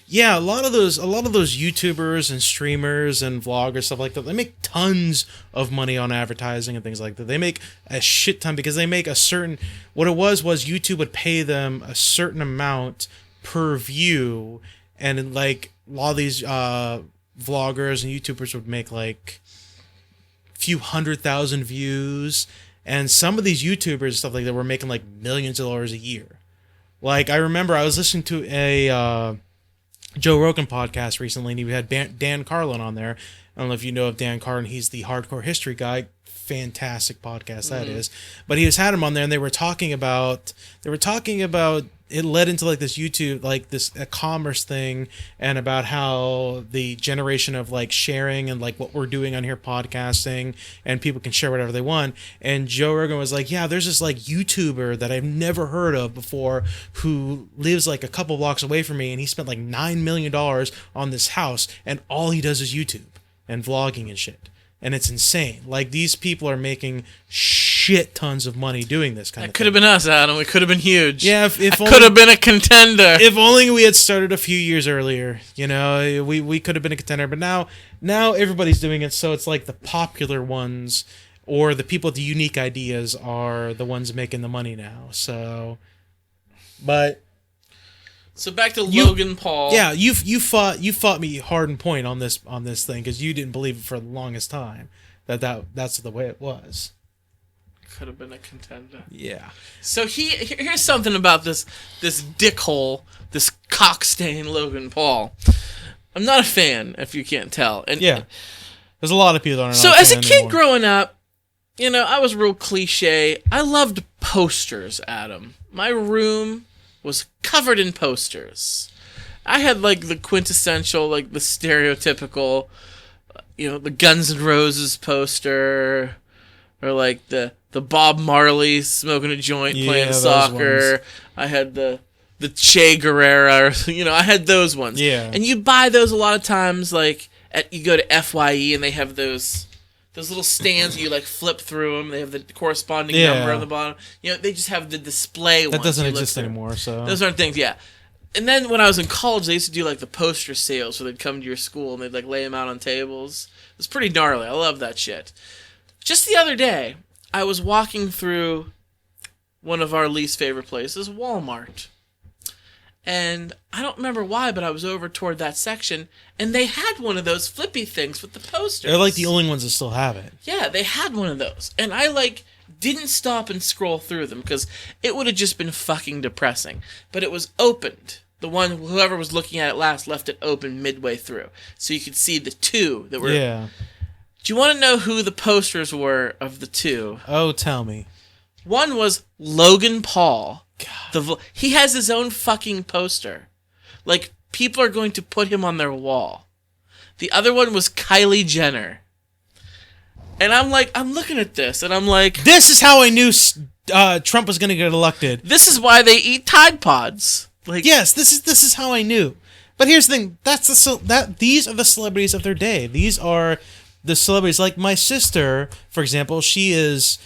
Yeah, a lot of those YouTubers and streamers and vloggers, stuff like that, they make tons of money on advertising and things like that. They make a shit ton because they make what it was YouTube would pay them a certain amount per view, and like a lot of these vloggers and YouTubers would make like a few 100,000 views, and some of these YouTubers and stuff like that were making like millions of dollars a year. Like, I remember I was listening to a Joe Rogan podcast recently, and he had Dan Carlin on there. I don't know if you know of Dan Carlin. He's the hardcore history guy. Fantastic podcast that is. But he had him on there, and they were talking about it led into like this YouTube, like this commerce thing, and about how the generation of like sharing and like what we're doing on here podcasting, and people can share whatever they want. And Joe Rogan was like, yeah, there's this like YouTuber that I've never heard of before who lives like a couple blocks away from me, and he spent like $9 million on this house, and all he does is YouTube and vlogging and shit. And it's insane. Like, these people are making shit shit tons of money doing this kind of thing. That could have been us, Adam. We could have been huge. Yeah, if I only, could have been a contender. If only we had started a few years earlier. You know, we could have been a contender. But now everybody's doing it, so it's like the popular ones or the people with the unique ideas are the ones making the money now. So back to Logan Paul. Yeah, you fought me hard and point on this thing because you didn't believe it for the longest time that's the way it was. Could have been a contender. Yeah. So here's something about this dickhole, this cockstain Logan Paul. I'm not a fan, if you can't tell. And yeah, there's a lot of people that aren't. So as a kid growing up, you know, I was real cliche. I loved posters, Adam. My room was covered in posters. I had like the quintessential, like the stereotypical, you know, the Guns N' Roses poster, or like the Bob Marley smoking a joint playing soccer. I had the Che Guevara, you know, I had those ones. Yeah. And you buy those a lot of times, like you go to FYE and they have those little stands, you like flip through them. They have the corresponding number on the bottom. You know, they just have the display ones. That doesn't exist anymore, so. Those aren't things, yeah. And then when I was in college, they used to do like the poster sales where they'd come to your school and they'd like lay them out on tables. It was pretty gnarly. I love that shit. Just the other day, I was walking through one of our least favorite places, Walmart. And I don't remember why, but I was over toward that section, and they had one of those flippy things with the posters. They're like the only ones that still have it. Yeah, they had one of those. And I, like, didn't stop and scroll through them, because it would have just been fucking depressing. But it was opened. Whoever was looking at it last left it open midway through. So you could see the two that were... Yeah. Do you want to know who the posters were of the two? Oh, tell me. One was Logan Paul. God. He has his own fucking poster. Like, people are going to put him on their wall. The other one was Kylie Jenner. And I'm looking at this, and I'm like... This is how I knew Trump was going to get elected. This is why they eat Tide Pods. Like, yes, this is how I knew. But here's the thing. These are the celebrities of their day. These are the celebrities. Like my sister, for example, she is...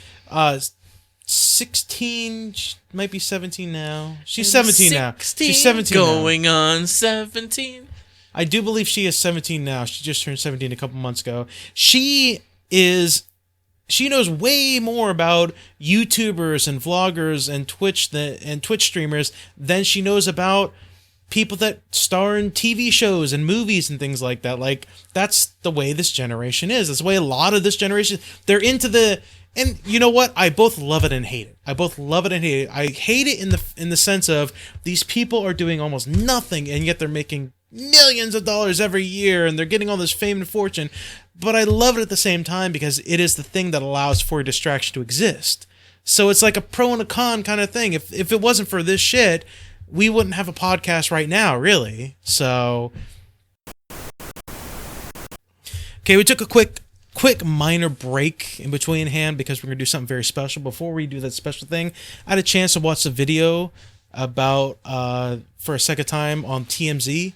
16, she might be 17 now. She's 17 now. She's 17 going now. on 17. I do believe she is 17 now. She just turned 17 a couple months ago. She knows way more about YouTubers and vloggers and Twitch streamers than she knows about people that star in TV shows and movies and things like that. Like, that's the way this generation is. That's the way a lot of this generation, they're into the... And you know what? I both love it and hate it. I hate it in the sense of these people are doing almost nothing, and yet they're making millions of dollars every year, and they're getting all this fame and fortune. But I love it at the same time because it is the thing that allows for a distraction to exist. So it's like a pro and a con kind of thing. If it wasn't for this shit, we wouldn't have a podcast right now, really. So, okay, we took a quick minor break in between hand because we're going to do something very special. Before we do that special thing, I had a chance to watch the video about, for a second time on TMZ,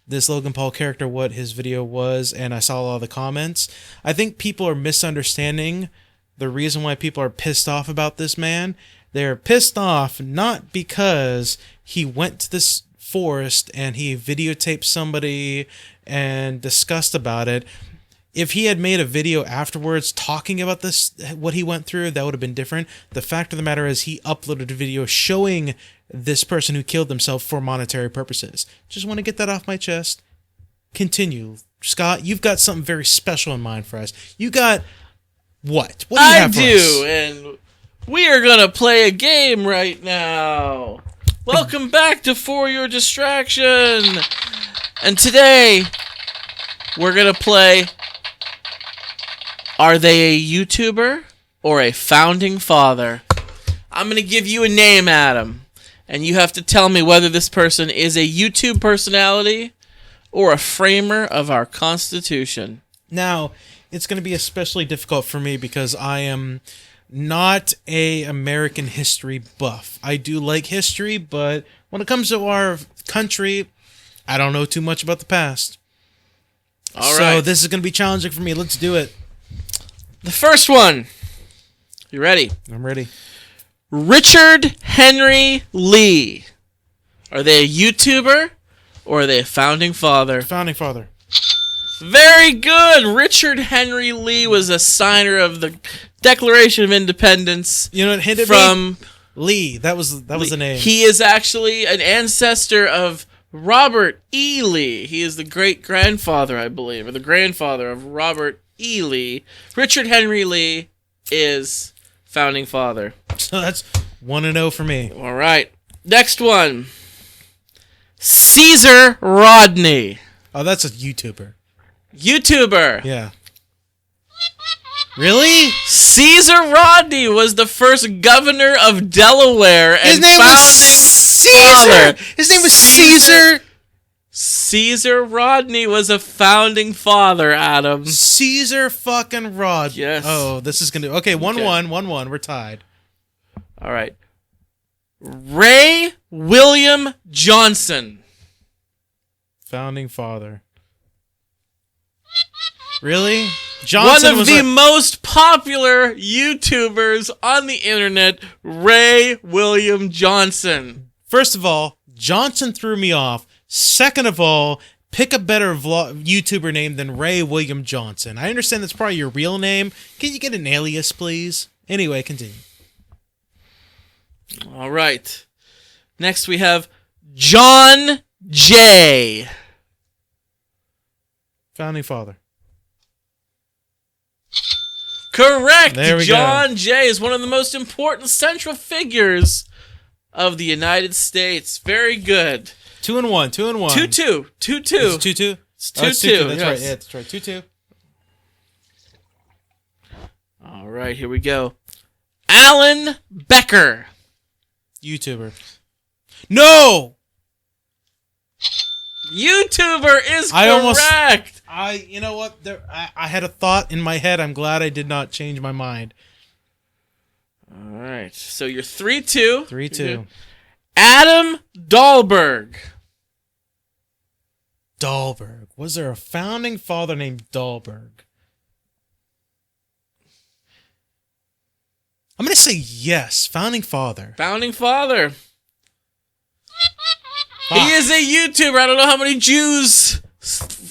this Logan Paul character, what his video was, and I saw a lot of the comments. I think people are misunderstanding the reason why people are pissed off about this man. They're pissed off not because he went to this forest and he videotaped somebody and discussed about it. If he had made a video afterwards talking about this, what he went through, that would have been different. The fact of the matter is he uploaded a video showing this person who killed himself for monetary purposes. Just want to get that off my chest. Continue. Scott, you've got something very special in mind for us. You got what? What do you have for us? I do, and we are going to play a game right now. Welcome back to For Your Distraction. And today, we're going to play... Are they a YouTuber or a founding father? I'm going to give you a name, Adam, and you have to tell me whether this person is a YouTube personality or a framer of our Constitution. Now, it's going to be especially difficult for me because I am not a American history buff. I do like history, but when it comes to our country, I don't know too much about the past. All right. So this is going to be challenging for me. Let's do it. The first one. You ready? I'm ready. Richard Henry Lee. Are they a YouTuber or are they a founding father? Founding father. Very good. Richard Henry Lee was a signer of the Declaration of Independence. You know what hinted from me? Lee. That was the name. He is actually an ancestor of Robert E. Lee. He is the great-grandfather, I believe, or the grandfather of Robert E. Lee. Richard Henry Lee is founding father. So that's 1-0 for me. All right. Next one. Caesar Rodney. Oh, that's a YouTuber. YouTuber. Yeah. Really? Caesar Rodney was the first governor of Delaware and His name was Caesar. His name was Caesar. Caesar Rodney was a founding father, Adam. Caesar fucking Rod. Yes. Oh, this is gonna. Okay, 1-1, 1-1. We're tied. All right. Ray William Johnson. Founding father. Really? Johnson One of the most popular YouTubers on the internet, Ray William Johnson. First of all, Johnson threw me off. Second of all, pick a better YouTuber name than Ray William Johnson. I understand that's probably your real name. Can you get an alias, please? Anyway, continue. All right. Next we have John Jay. Founding father. Correct. There we John Jay is one of the most important central figures of the United States. Very good. 2-1, 2-1. 2-2. 2-2. It's 2-2? It's 2-2. Oh, it's 2-2. That's yes. right. Yeah, that's right. 2-2. All right, here we go. Alan Becker. YouTuber. No! YouTuber is I correct. You know what? I had a thought in my head. I'm glad I did not change my mind. All right, so you're 3-2. 3-2. Adam Dahlberg. Dahlberg. Was there a founding father named Dahlberg? I'm going to say yes. Founding father. Founding father. Fuck. He is a YouTuber. I don't know how many Jews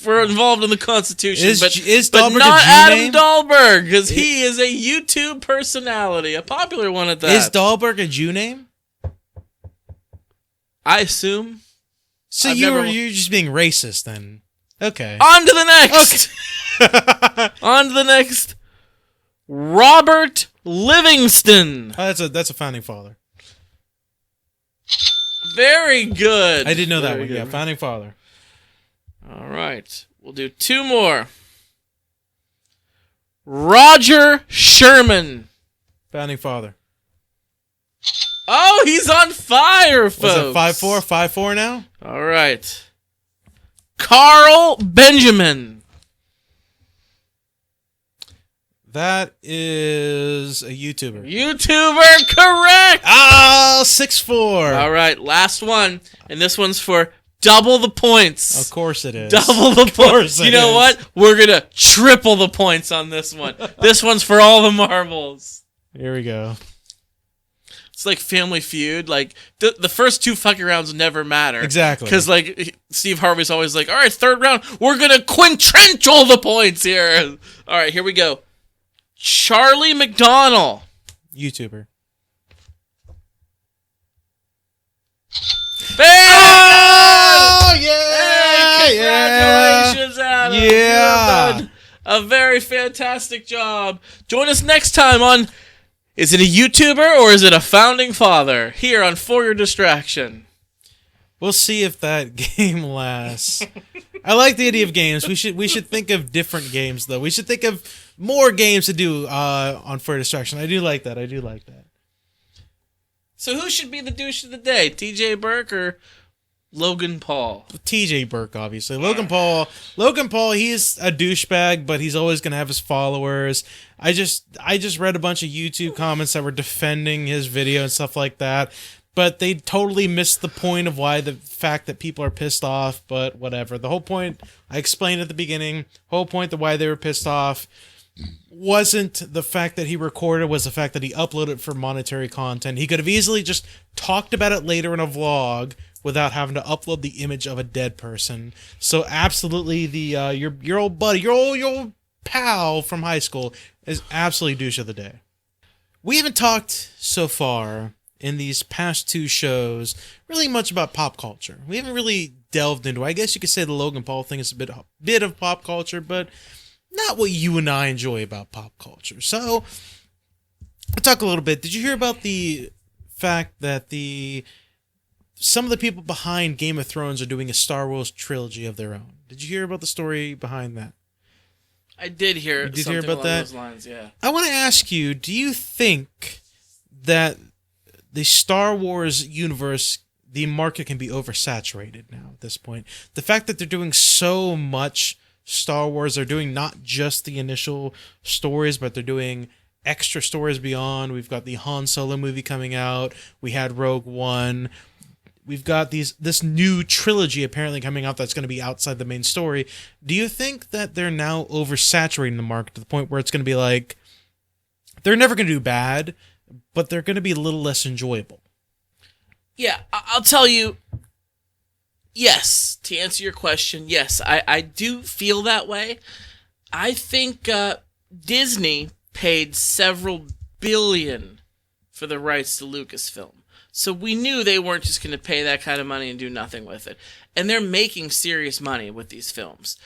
were involved in the Constitution, Is but Dahlberg not a Jew Adam name? Dahlberg, because he is a YouTube personality, a popular one at that. Is Dahlberg a Jew name? I assume. So I've you're just being racist then. Okay. On to the next. On to the next. Robert Livingston. Oh, that's a founding father. Very good. I did know that Very one. good. Yeah, founding father. All right. We'll do two more. Roger Sherman. Founding father. Oh, he's on fire, folks. Was it 5-4? 5-4 now? All right. Carl Benjamin. That is a YouTuber. YouTuber, correct. Oh, 6-4. All right, last one. And this one's for double the points. Of course it is. Double the points. You know what? We're going to triple the points on this one. This one's for all the marbles. Here we go. It's like Family Feud. Like, the first two fucking rounds never matter. Exactly. Because, like, Steve Harvey's always like, all right, third round, we're going to quintrenchal the points here. All right, here we go. Charlie McDonnell. YouTuber. Oh, yeah! Hey, congratulations, Adam. Yeah. You have done a very fantastic job. Join us next time on Is It a YouTuber or Is It a Founding Father? Here on For Your Distraction. We'll see if that game lasts. I like the idea of games. We should think of different games though. We should think of more games to do on For Your Distraction. I do like that. So who should be the douche of the day? TJ Burke or Logan Paul? TJ Burke, obviously. Logan Paul, he's a douchebag, but he's always gonna have his followers. I just read a bunch of YouTube comments that were defending his video and stuff like that, but they totally missed the point of why the fact that people are pissed off. But whatever. The whole point I explained at the beginning. Whole point of why they were pissed off. wasn't the fact that he recorded, was the fact that he uploaded for monetary content. He could have easily just talked about it later in a vlog without having to upload the image of a dead person. So absolutely, the your old buddy, your old pal from high school is absolutely douche of the day. We haven't talked so far in these past two shows really much about pop culture. We haven't really delved into it. I guess you could say the Logan Paul thing is a bit of pop culture, but not what you and I enjoy about pop culture. So, I'll talk a little bit. Did you hear about the fact that some of the people behind Game of Thrones are doing a Star Wars trilogy of their own? Did you hear about the story behind that? I did hear. You did something hear about along that? Those lines, yeah. I want to ask you: do you think that the Star Wars universe, the market can be oversaturated now at this point? The fact that they're doing so much Star Wars, they're doing not just the initial stories, but they're doing extra stories beyond. We've got the Han Solo movie coming out. We had Rogue One. We've got this new trilogy apparently coming out that's going to be outside the main story. Do you think that they're now oversaturating the market to the point where it's going to be like, they're never going to do bad, but they're going to be a little less enjoyable? Yeah, I'll tell you, yes, to answer your question, yes, I do feel that way. I think Disney paid several billion for the rights to Lucasfilm. So we knew they weren't just going to pay that kind of money and do nothing with it. And they're making serious money with these films.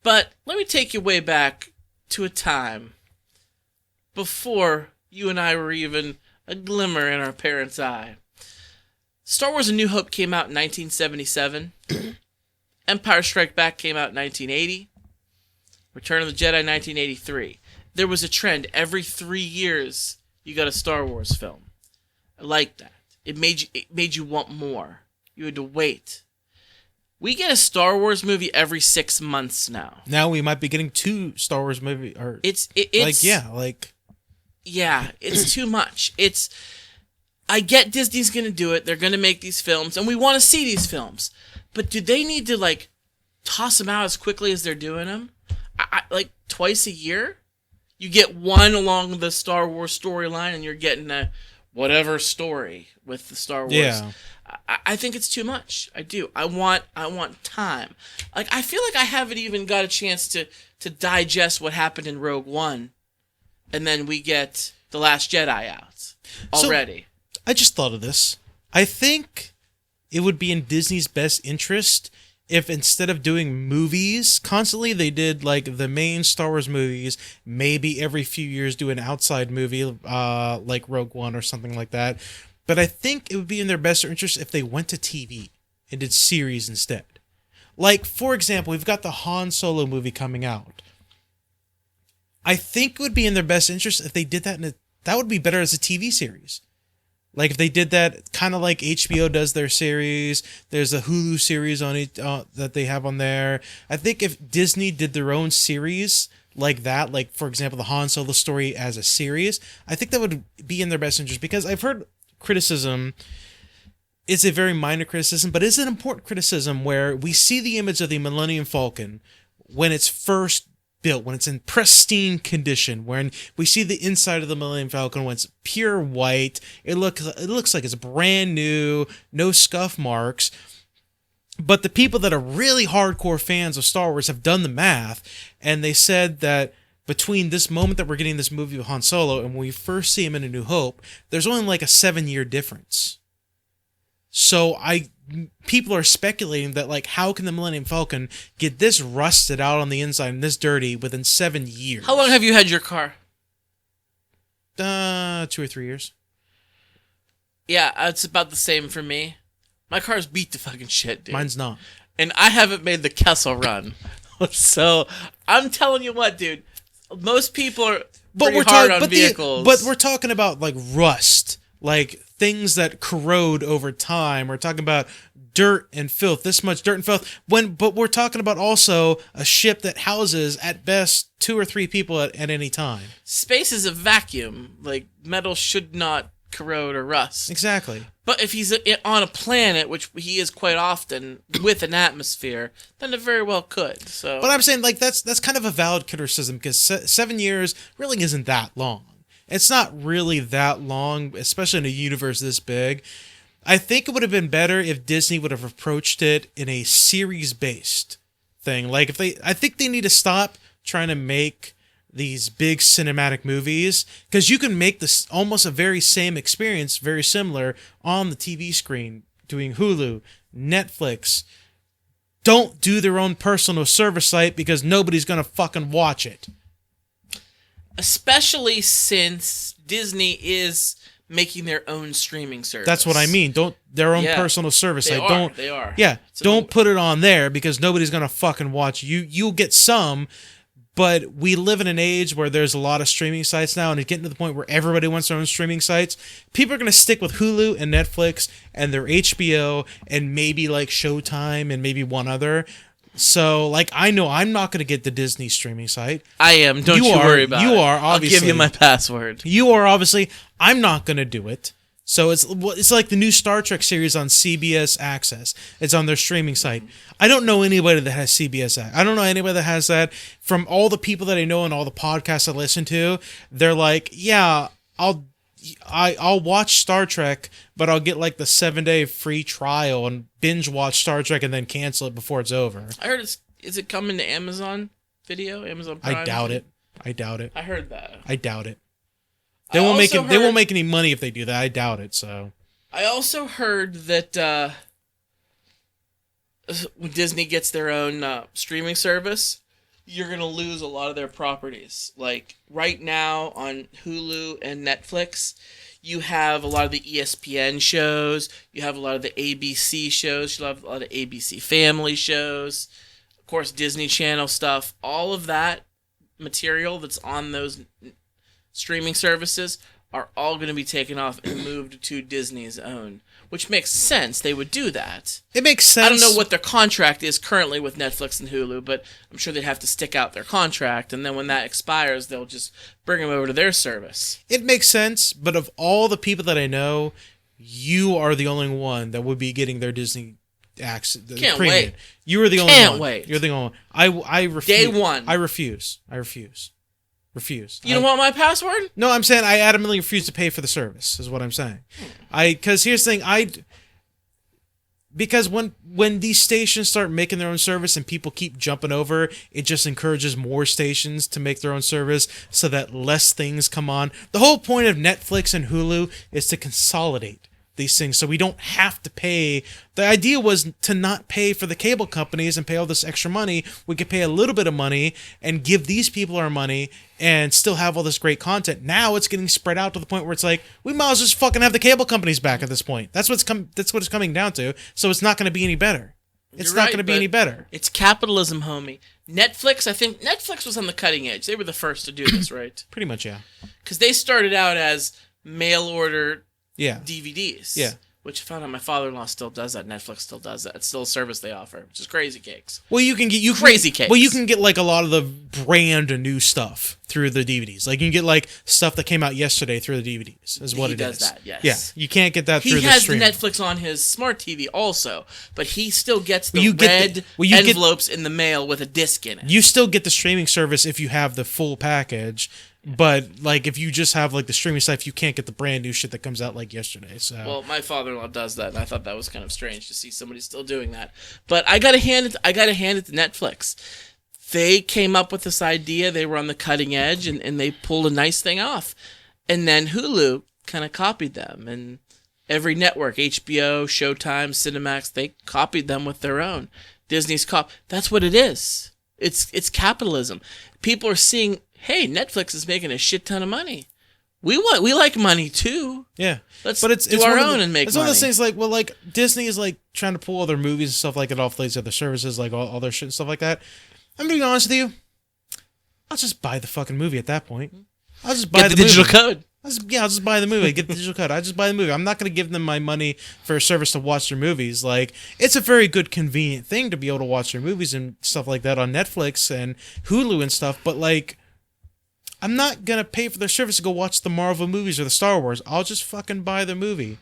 But let me take you way back to a time before you and I were even a glimmer in our parents' eye. Star Wars A New Hope came out in 1977. Empire Strikes Back came out in 1980. Return of the Jedi 1983. There was a trend. Every 3 years, you got a Star Wars film. I like that. It made you want more. You had to wait. We get a Star Wars movie every 6 months now. Now we might be getting 2 Star Wars movies. It's too much. I get Disney's going to do it. They're going to make these films, and we want to see these films. But do they need to, toss them out as quickly as they're doing them? Twice a year? You get one along the Star Wars storyline, and you're getting a whatever story with the Star Wars. Yeah. I think it's too much. I do. I want time. I feel like I haven't even got a chance to digest what happened in Rogue One, and then we get The Last Jedi out already. So, I just thought of this. I think it would be in Disney's best interest if instead of doing movies constantly, they did the main Star Wars movies, maybe every few years do an outside movie like Rogue One or something like that. But I think it would be in their best interest if they went to TV and did series instead. For example, we've got the Han Solo movie coming out. I think it would be in their best interest if they did that, that would be better as a TV series. If they did that, kind of like HBO does their series, there's a Hulu series on it that they have on there. I think if Disney did their own series like that, for example, the Han Solo story as a series, I think that would be in their best interest, because I've heard criticism. It's a very minor criticism, but it's an important criticism where we see the image of the Millennium Falcon when it's first built, when it's in pristine condition, when we see the inside of the Millennium Falcon when it's pure white, it looks like it's brand new, no scuff marks. But the people that are really hardcore fans of Star Wars have done the math, and they said that between this moment that we're getting this movie with Han Solo and when we first see him in A New Hope, there's only a 7-year difference. So people are speculating that how can the Millennium Falcon get this rusted out on the inside and this dirty within 7 years? How long have you had your car? 2 or 3 years. Yeah, it's about the same for me. My car's beat to fucking shit, dude. Mine's not. And I haven't made the Kessel Run. So I'm telling you what, dude. Most people are pretty hard on vehicles. But we're talking about rust. Things that corrode over time. We're talking about dirt and filth, this much dirt and filth. But we're talking about also a ship that houses, at best, 2 or 3 people at any time. Space is a vacuum. Metal should not corrode or rust. Exactly. But if he's on a planet, which he is quite often, with an atmosphere, then it very well could. So, but I'm saying, like, that's kind of a valid criticism, because 7 years really isn't that long. It's not really that long, especially in a universe this big. I think it would have been better if Disney would have approached it in a series-based thing. Like, I think they need to stop trying to make these big cinematic movies, because you can make this almost a very same experience, very similar, on the TV screen, doing Hulu, Netflix. Don't do their own personal service site, because nobody's gonna fucking watch it. Especially since Disney is making their own streaming service. That's what I mean. Don't their own personal service site. They are. Yeah, don't put it on there, because nobody's gonna fucking watch you. You'll get some. But we live in an age where there's a lot of streaming sites now, and it's getting to the point where everybody wants their own streaming sites. People are going to stick with Hulu and Netflix and their HBO and maybe like Showtime and maybe one other. So, like, I know I'm not going to get the Disney streaming site. I am. Don't you worry about it. You are, obviously. I'll give you my password. You are, obviously. I'm not going to do it. So it's like the new Star Trek series on CBS Access. It's on their streaming site. I don't know anybody that has CBS Access. I don't know anybody that has that. From all the people that I know and all the podcasts I listen to, they're like, yeah, I'll watch Star Trek, but I'll get like the 7-day free trial and binge watch Star Trek and then cancel it before it's over. I heard is it coming to Amazon Video? Amazon Prime? I doubt it. I heard that. I doubt it. They won't make any money if they do that. I doubt it. So I also heard that when Disney gets their own streaming service, you're gonna lose a lot of their properties. Like right now on Hulu and Netflix, you have a lot of the ESPN shows. You have a lot of the ABC shows. You have a lot of ABC Family shows. Of course, Disney Channel stuff. All of that material that's on those streaming services are all going to be taken off and moved to Disney's own, which makes sense. They would do that. It makes sense. I don't know what their contract is currently with Netflix and Hulu, but I'm sure they'd have to stick out their contract, and then when that expires, they'll just bring them over to their service. It makes sense, but of all the people that I know, you are the only one that would be getting their Disney access. Can't wait. You are the only one. Can't wait. You're the only one. I refuse. Day one. I refuse. Refuse. You don't want my password? No, I'm saying I adamantly refuse to pay for the service, is what I'm saying. Because here's the thing, because when these stations start making their own service and people keep jumping over, it just encourages more stations to make their own service so that less things come on. The whole point of Netflix and Hulu is to consolidate these things so we don't have to pay. The idea was to not pay for the cable companies and pay all this extra money. We could pay a little bit of money and give these people our money and still have all this great content. Now it's getting spread out to the point where it's like, we might as well just fucking have the cable companies back at this point. That's what it's coming down to. So it's not going to be any better. It's not going to be any better. It's capitalism, homie. Netflix, I think Netflix was on the cutting edge. They were the first to do this, right? Pretty much, yeah. Because they started out as mail order DVDs. Yeah. Which I found out my father-in-law still does that. Netflix still does that. It's still a service they offer, which is crazy cakes. Well, you can get crazy cakes. Well, you can get like a lot of the brand new stuff through the DVDs. Like you can get like stuff that came out yesterday through the DVDs. Is what it is. He does that. Yes. Yeah. You can't get that through the stream. He has the Netflix on his smart TV also, but he still gets the red envelopes in the mail with a disc in it. You still get the streaming service if you have the full package. But like if you just have like the streaming stuff, you can't get the brand new shit that comes out like yesterday. So well, my father-in-law does that, and I thought that was kind of strange to see somebody still doing that. But I gotta hand it to Netflix. They came up with this idea. They were on the cutting edge, and they pulled a nice thing off. And then Hulu kind of copied them, and every network, HBO, Showtime, Cinemax, they copied them with their own. Disney's that's what it is. It's capitalism. People are seeing, hey, Netflix is making a shit ton of money. We like money too. Yeah, let's do our own and make money. It's one of those things like, well, like Disney is like trying to pull all their movies and stuff like that off these other services, like all their shit and stuff like that. I'm being honest with you. I'll just buy the fucking movie at that point. I'll just buy the digital code. I'll just buy the movie. Get the digital code. I just buy the movie. I'm not going to give them my money for a service to watch their movies. Like, it's a very good, convenient thing to be able to watch their movies and stuff like that on Netflix and Hulu and stuff. But like, I'm not gonna pay for their service to go watch the Marvel movies or the Star Wars. I'll just fucking buy the movie.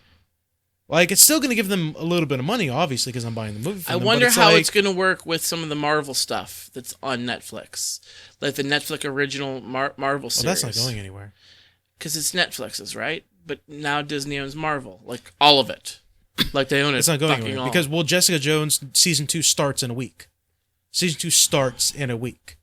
Like, it's still gonna give them a little bit of money, obviously, because I'm buying the movie from I them, wonder but how like, it's gonna work with some of the Marvel stuff that's on Netflix, like the Netflix original Marvel series. Well, that's not going anywhere. Because it's Netflix's, right? But now Disney owns Marvel, like all of it. Like they own it. It's not going fucking anywhere all. because Jessica Jones season 2 starts in a week. Season 2 starts in a week,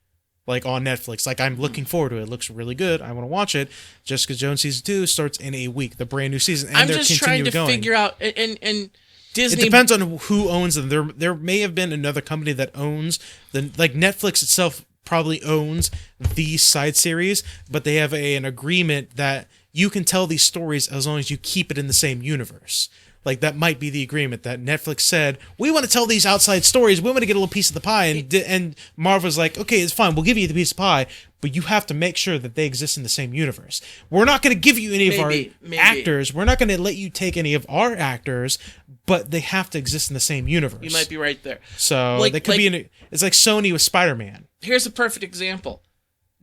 like on Netflix. Like, I'm looking forward to it. It looks really good. I want to watch it. Jessica Jones season 2 starts in a week. The brand new season, and I'm they're just trying to going. figure out and Disney. It depends on who owns them. There may have been another company that owns like Netflix itself probably owns these side series, but they have an agreement that you can tell these stories as long as you keep it in the same universe. Like, that might be the agreement that Netflix said, we want to tell these outside stories. We want to get a little piece of the pie. And Marvel's like, okay, it's fine. We'll give you the piece of pie, but you have to make sure that they exist in the same universe. We're not going to give you any of our actors. We're not going to let you take any of our actors, but they have to exist in the same universe. You might be right there. So they could be it's like Sony with Spider-Man. Here's a perfect example.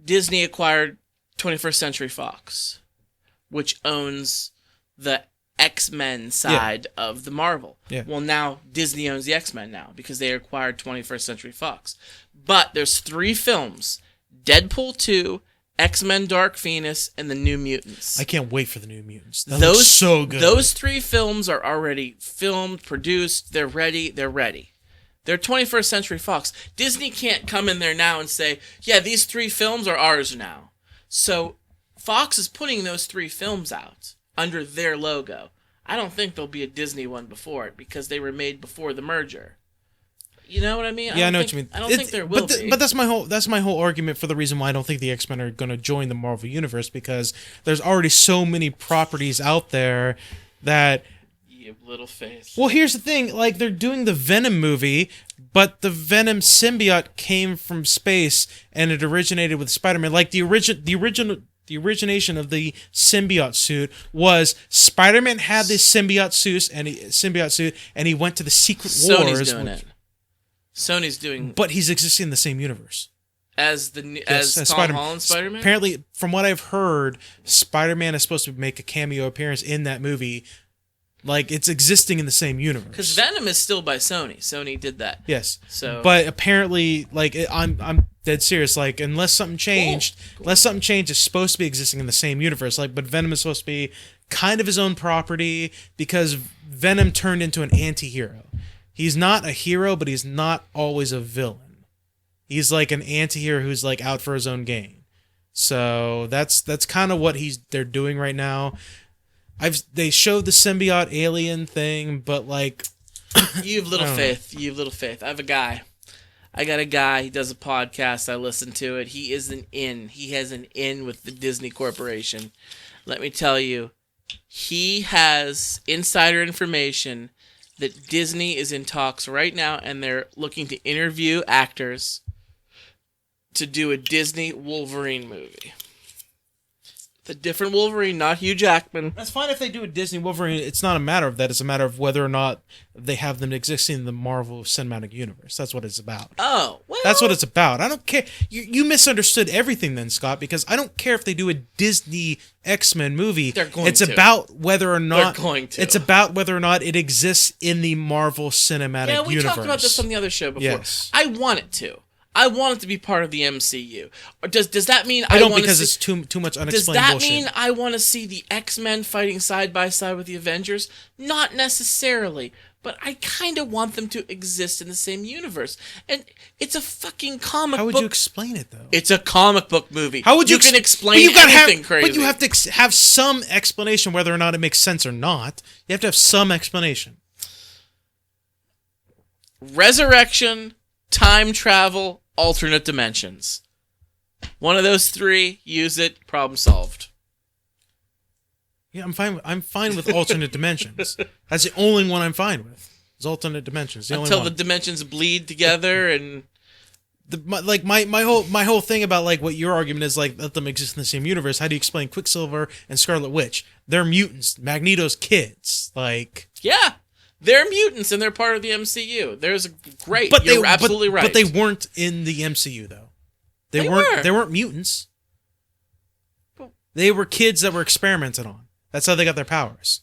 Disney acquired 21st Century Fox, which owns the X-Men side of the Marvel. Yeah. Well, now Disney owns the X-Men now because they acquired 21st Century Fox. But there's 3 films: Deadpool 2, X-Men Dark Phoenix, and the New Mutants. I can't wait for the New Mutants. That looks so good. Those 3 films are already filmed, produced, they're ready. They're 21st Century Fox. Disney can't come in there now and say, yeah, these 3 films are ours now. So Fox is putting those 3 films out under their logo. I don't think there'll be a Disney one before it because they were made before the merger. You know what I mean? Yeah, I know what you mean. I don't think there will be. But that's my whole argument for the reason why I don't think the X-Men are going to join the Marvel universe, because there's already so many properties out there that You have little faith. Well, here's the thing, like, they're doing the Venom movie, but the Venom symbiote came from space and it originated with Spider-Man. Like, the origination of the symbiote suit was Spider-Man had this symbiote suit and he went to the Secret Wars. Sony's doing it. Sony's doing, but he's existing in the same universe as Tom Spider-Man. Holland Spider-Man. Apparently, from what I've heard, Spider-Man is supposed to make a cameo appearance in that movie. Like, it's existing in the same universe. Because Venom is still by Sony. Sony did that. Yes. So, but apparently, like, I'm dead serious. Like, unless something changed, it's supposed to be existing in the same universe. Like, but Venom is supposed to be kind of his own property because Venom turned into an anti-hero. He's not a hero, but he's not always a villain. He's like an anti-hero who's like out for his own gain. So that's kind of what they're doing right now. They showed the symbiote alien thing, but like you have little faith. You have little faith. I got a guy. He does a podcast. I listen to it. He has an in with the Disney Corporation. Let me tell you, he has insider information that Disney is in talks right now, and they're looking to interview actors to do a Disney Wolverine movie. The different Wolverine, not Hugh Jackman. That's fine if they do a Disney Wolverine. It's not a matter of that. It's a matter of whether or not they have them existing in the Marvel Cinematic Universe. That's what it's about. Oh, well. That's what it's about. I don't care. You misunderstood everything then, Scott, because I don't care if they do a Disney X-Men movie. They're going it's to. about whether or not They're going to. It's about whether or not it exists in the Marvel Cinematic Universe. Yeah, we talked about this on the other show before. Yes. I want it to. I want it to be part of the MCU. Or does that mean I don't, want because to it's too much unexplained Does that bullshit. mean I want to see the X-Men fighting side by side with the Avengers? Not necessarily, but I kind of want them to exist in the same universe. And it's a fucking comic book. How would you explain it, though? It's a comic book movie. How would you can explain anything crazy. But you have to have some explanation whether or not it makes sense or not. You have to have some explanation. Resurrection, time travel, alternate dimensions. One of those 3, use it, problem solved. Yeah, I'm fine with alternate dimensions. That's the only one I'm fine with. Is alternate dimensions. Until the dimensions bleed together and my whole thing about like what your argument is, like, let them exist in the same universe. How do you explain Quicksilver and Scarlet Witch? They're mutants. Magneto's kids. Like, yeah. They're mutants and they're part of the MCU. There's a great. You're absolutely right. But they weren't in the MCU though. They weren't mutants. They were kids that were experimented on. That's how they got their powers.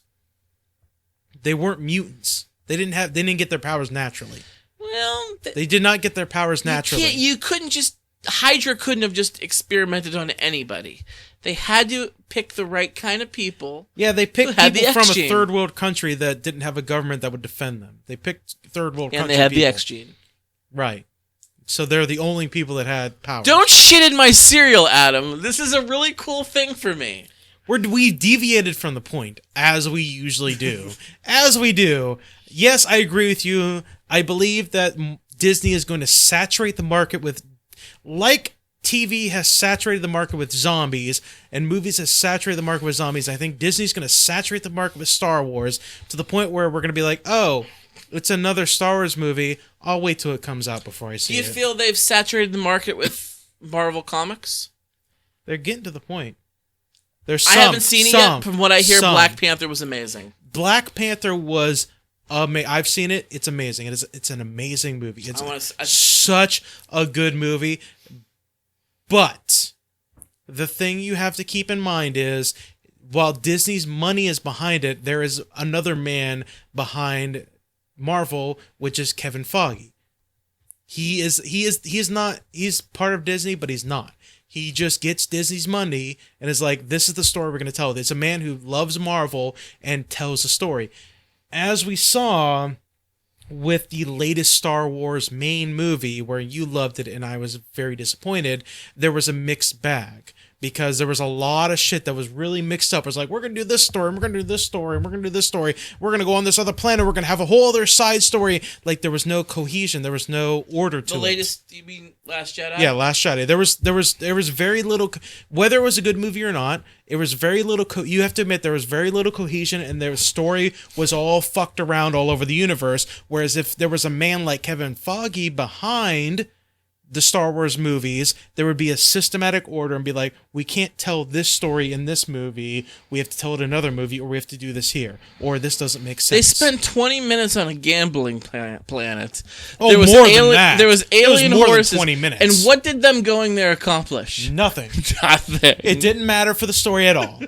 They weren't mutants. They didn't get their powers naturally. Well, they did not get their powers naturally. Hydra couldn't have just experimented on anybody. They had to pick the right kind of people. Yeah, they picked people from a third world country that didn't have a government that would defend them. They picked third world country and they had people. the X gene. Right. So they're the only people that had power. Don't shit in my cereal, Adam. This is a really cool thing for me. We deviated from the point, as we usually do. As we do. Yes, I agree with you. I believe that Disney is going to saturate the market with, like TV has saturated the market with zombies, and movies have saturated the market with zombies. I think Disney's going to saturate the market with Star Wars to the point where we're going to be like, oh, it's another Star Wars movie. I'll wait till it comes out before I see it. Do you feel they've saturated the market with Marvel Comics? They're getting to the point. I haven't seen it yet. From what I hear, Black Panther was amazing. Black Panther was amazing. I've seen it. It's amazing. It's an amazing movie. It's such a good movie. But the thing you have to keep in mind is, while Disney's money is behind it, there is another man behind Marvel, which is Kevin Feige. He's part of Disney, but he's not. He just gets Disney's money and is like, this is the story we're going to tell. It's a man who loves Marvel and tells a story. As we saw with the latest Star Wars main movie, where you loved it and I was very disappointed, there was a mixed bag. Because there was a lot of shit that was really mixed up. It was like, we're going to do this story, and we're going to do this story, and we're going to do this story. We're going to go on this other planet. We're going to have a whole other side story. Like, there was no cohesion. There was no order to it. The latest, you mean Last Jedi? Yeah, Last Jedi. There was very little, whether it was a good movie or not, it was very little, you have to admit, there was very little cohesion, and their story was all fucked around all over the universe. Whereas if there was a man like Kevin Feige behind the Star Wars movies, there would be a systematic order and be like, we can't tell this story in this movie, we have to tell it in another movie, or we have to do this here, or this doesn't make sense. They spent 20 minutes on a gambling planet. Oh, there was more than that. There was alien horses. Than 20 minutes. And what did them going there accomplish? Nothing. Nothing. It didn't matter for the story at all.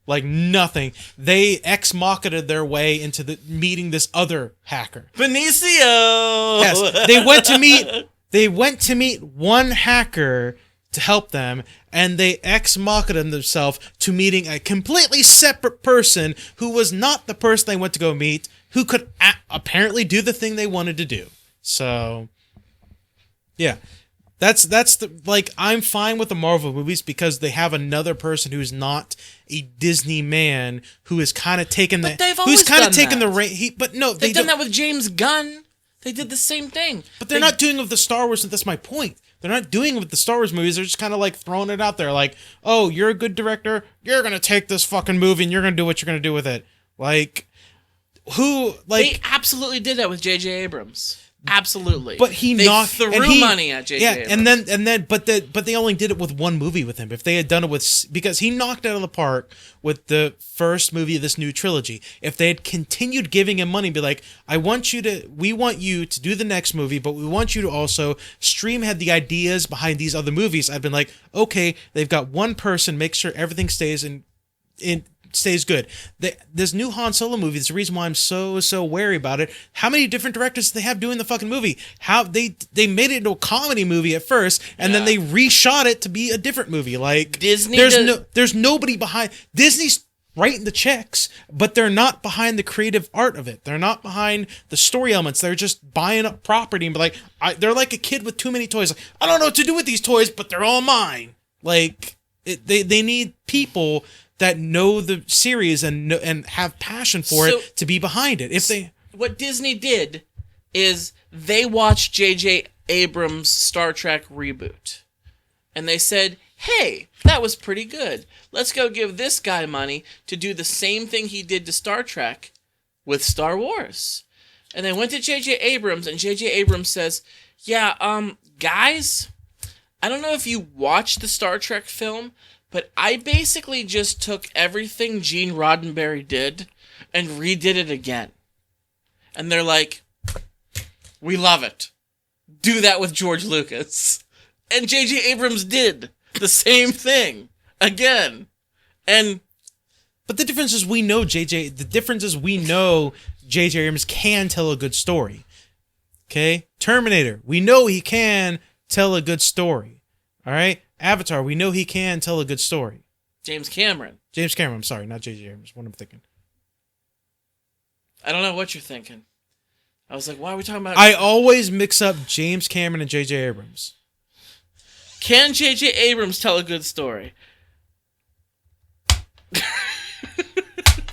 Like, nothing. They ex-machinaed their way into meeting this other hacker. Benicio! Yes, They went to meet one hacker to help them, and they ex-machinaed themselves to meeting a completely separate person who was not the person they went to go meet, who could apparently do the thing they wanted to do. So, yeah. I'm fine with the Marvel movies because they have another person who's not a Disney man who is kind of taking the reign. But no, they've done that with James Gunn. They did the same thing. But they're not doing it with the Star Wars, and that's my point. They're not doing it with the Star Wars movies. They're just kind of like throwing it out there. Like, oh, you're a good director. You're going to take this fucking movie and you're going to do what you're going to do with it. Like, they absolutely did that with J.J. Abrams. Absolutely. But they threw money at J.J. Abrams. But they only did it with one movie with him. If they had done it because he knocked it out of the park with the first movie of this new trilogy. If they had continued giving him money, be like, we want you to do the next movie, but we want you to also had the ideas behind these other movies. I've been like, okay, they've got one person, make sure everything stays stays good. This new Han Solo movie, it's the reason why I'm so wary about it. How many different directors do they have doing the fucking movie? How they made it into a comedy movie at first, and then they reshot it to be a different movie. Like, Disney, there's nobody behind. Disney's writing the checks, but they're not behind the creative art of it. They're not behind the story elements. They're just buying up property and be like, they're like a kid with too many toys. Like, I don't know what to do with these toys, but they're all mine. Like, they need people that know the series and have passion for it to be behind it. What Disney did is they watched J.J. Abrams' Star Trek reboot, and they said, hey, that was pretty good. Let's go give this guy money to do the same thing he did to Star Trek with Star Wars. And they went to J.J. Abrams, and J.J. Abrams says, yeah, guys, I don't know if you watched the Star Trek film, but I basically just took everything Gene Roddenberry did and redid it again. And they're like, we love it. Do that with George Lucas. And J.J. Abrams did the same thing again. And but the difference is we know J.J. Abrams can tell a good story. Okay? Terminator, we know he can tell a good story. All right? Avatar, we know he can tell a good story. James Cameron, I'm sorry, not J.J. Abrams. What I'm thinking. I don't know what you're thinking. I was like, why are we talking about... I always mix up James Cameron and J.J. Abrams. Can J.J. Abrams tell a good story?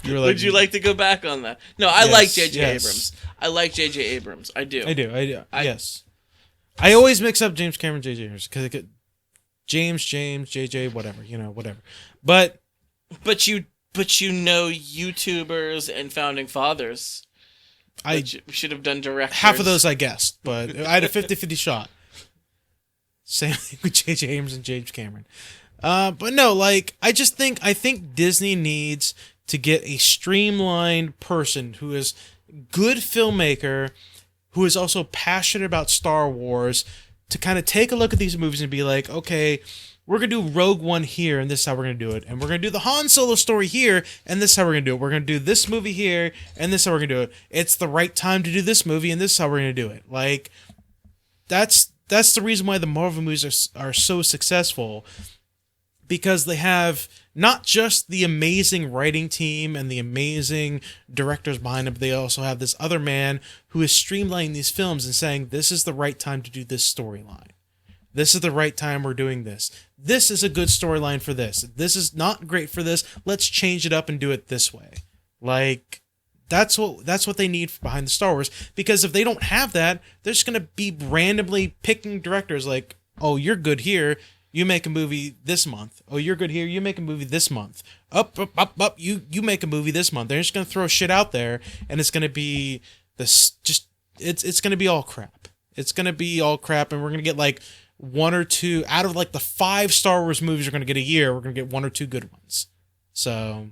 Would you like to go back on that? No, I like J.J. Abrams. I like J.J. Abrams. I do. Yes. I always mix up James Cameron and J.J. Abrams because James, J.J., whatever, whatever. But you know YouTubers and founding fathers. We should have done directors. Half of those I guessed, but I had a 50-50 shot. Same thing with J.J. Abrams and James Cameron. But no, like, I think Disney needs to get a streamlined person who is good filmmaker, who is also passionate about Star Wars, to kind of take a look at these movies and be like, okay, we're going to do Rogue One here, and this is how we're going to do it. And we're going to do the Han Solo story here, and this is how we're going to do it. We're going to do this movie here, and this is how we're going to do it. It's the right time to do this movie, and this is how we're going to do it. Like, that's the reason why the Marvel movies are so successful, because they have not just the amazing writing team and the amazing directors behind them, but they also have this other man who is streamlining these films and saying, this is the right time to do this storyline. This is the right time we're doing this. This is a good storyline for this. This is not great for this. Let's change it up and do it this way. Like, that's what they need behind the Star Wars. Because if they don't have that, they're just going to be randomly picking directors like, oh, you're good here. You make a movie this month. Oh, you're good here. You make a movie this month. Up. You make a movie this month. They're just going to throw shit out there, and it's going to be this. It's going to be all crap. It's going to be all crap, and we're going to get like one or two out of like the 5 Star Wars movies we're going to get a year. We're going to get 1 or 2 good ones. So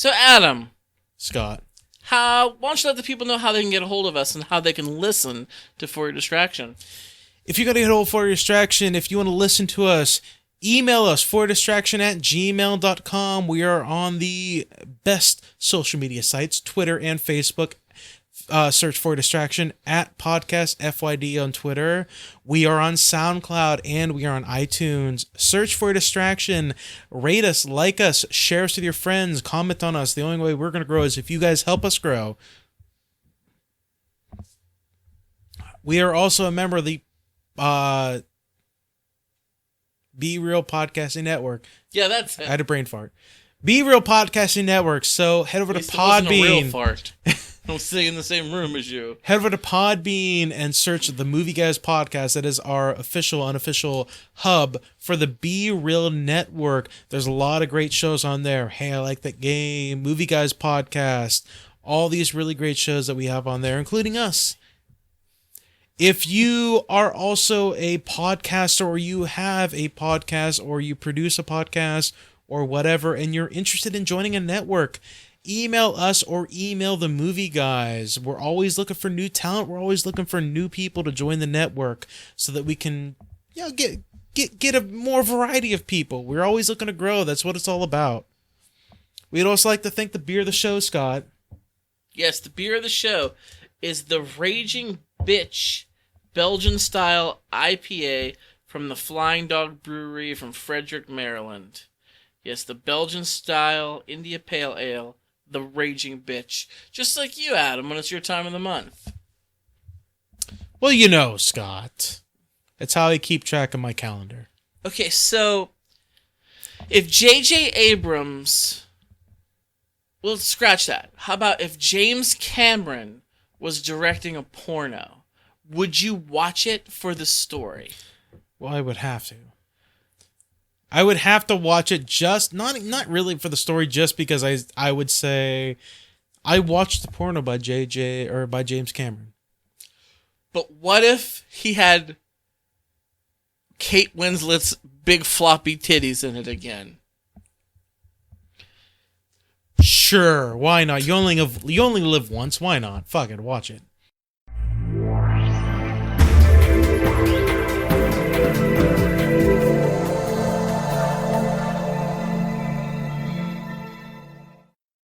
Adam, Scott, why don't you let the people know how they can get a hold of us and how they can listen to For Your Distraction? If you got to get a hold of For Your Distraction, if you want to listen to us, email us, fordistraction@gmail.com. We are on the best social media sites, Twitter and Facebook. Search For Distraction @podcast FYD on Twitter. We are on SoundCloud and we are on iTunes. Search For Distraction. Rate us, like us, share us with your friends, comment on us. The only way we're going to grow is if you guys help us grow. We are also a member of the Be Real Podcasting Network. Yeah, that's it. I had a brain fart. Be Real Podcasting Network. So head over to Podbean. It wasn't a real fart. I'm sitting in the same room as you. Head over to Podbean and search the Movie Guys Podcast. That is our official, unofficial hub for the Be Real Network. There's a lot of great shows on there. Hey, I Like That Game, Movie Guys Podcast, all these really great shows that we have on there, including us. If you are also a podcaster, or you have a podcast, or you produce a podcast, or whatever, and you're interested in joining a network, email us or email the Movie Guys. We're always looking for new talent. We're always looking for new people to join the network so that we can get a more variety of people. We're always looking to grow. That's what it's all about. We'd also like to thank the beer of the show, Scott. Yes, the beer of the show is the Raging Bitch Belgian-style IPA from the Flying Dog Brewery from Frederick, Maryland. Yes, the Belgian-style India Pale Ale, the Raging Bitch. Just like you, Adam, when it's your time of the month. Well, Scott. It's how I keep track of my calendar. Okay, so if J.J. Abrams... Well, scratch that. How about if James Cameron was directing a porno? Would you watch it for the story? Well, I would have to. I would have to watch it just not really for the story, just because I would say I watched the porno by by James Cameron. But what if he had Kate Winslet's big floppy titties in it again? Sure, why not? You only live once. Why not? Fuck it, watch it.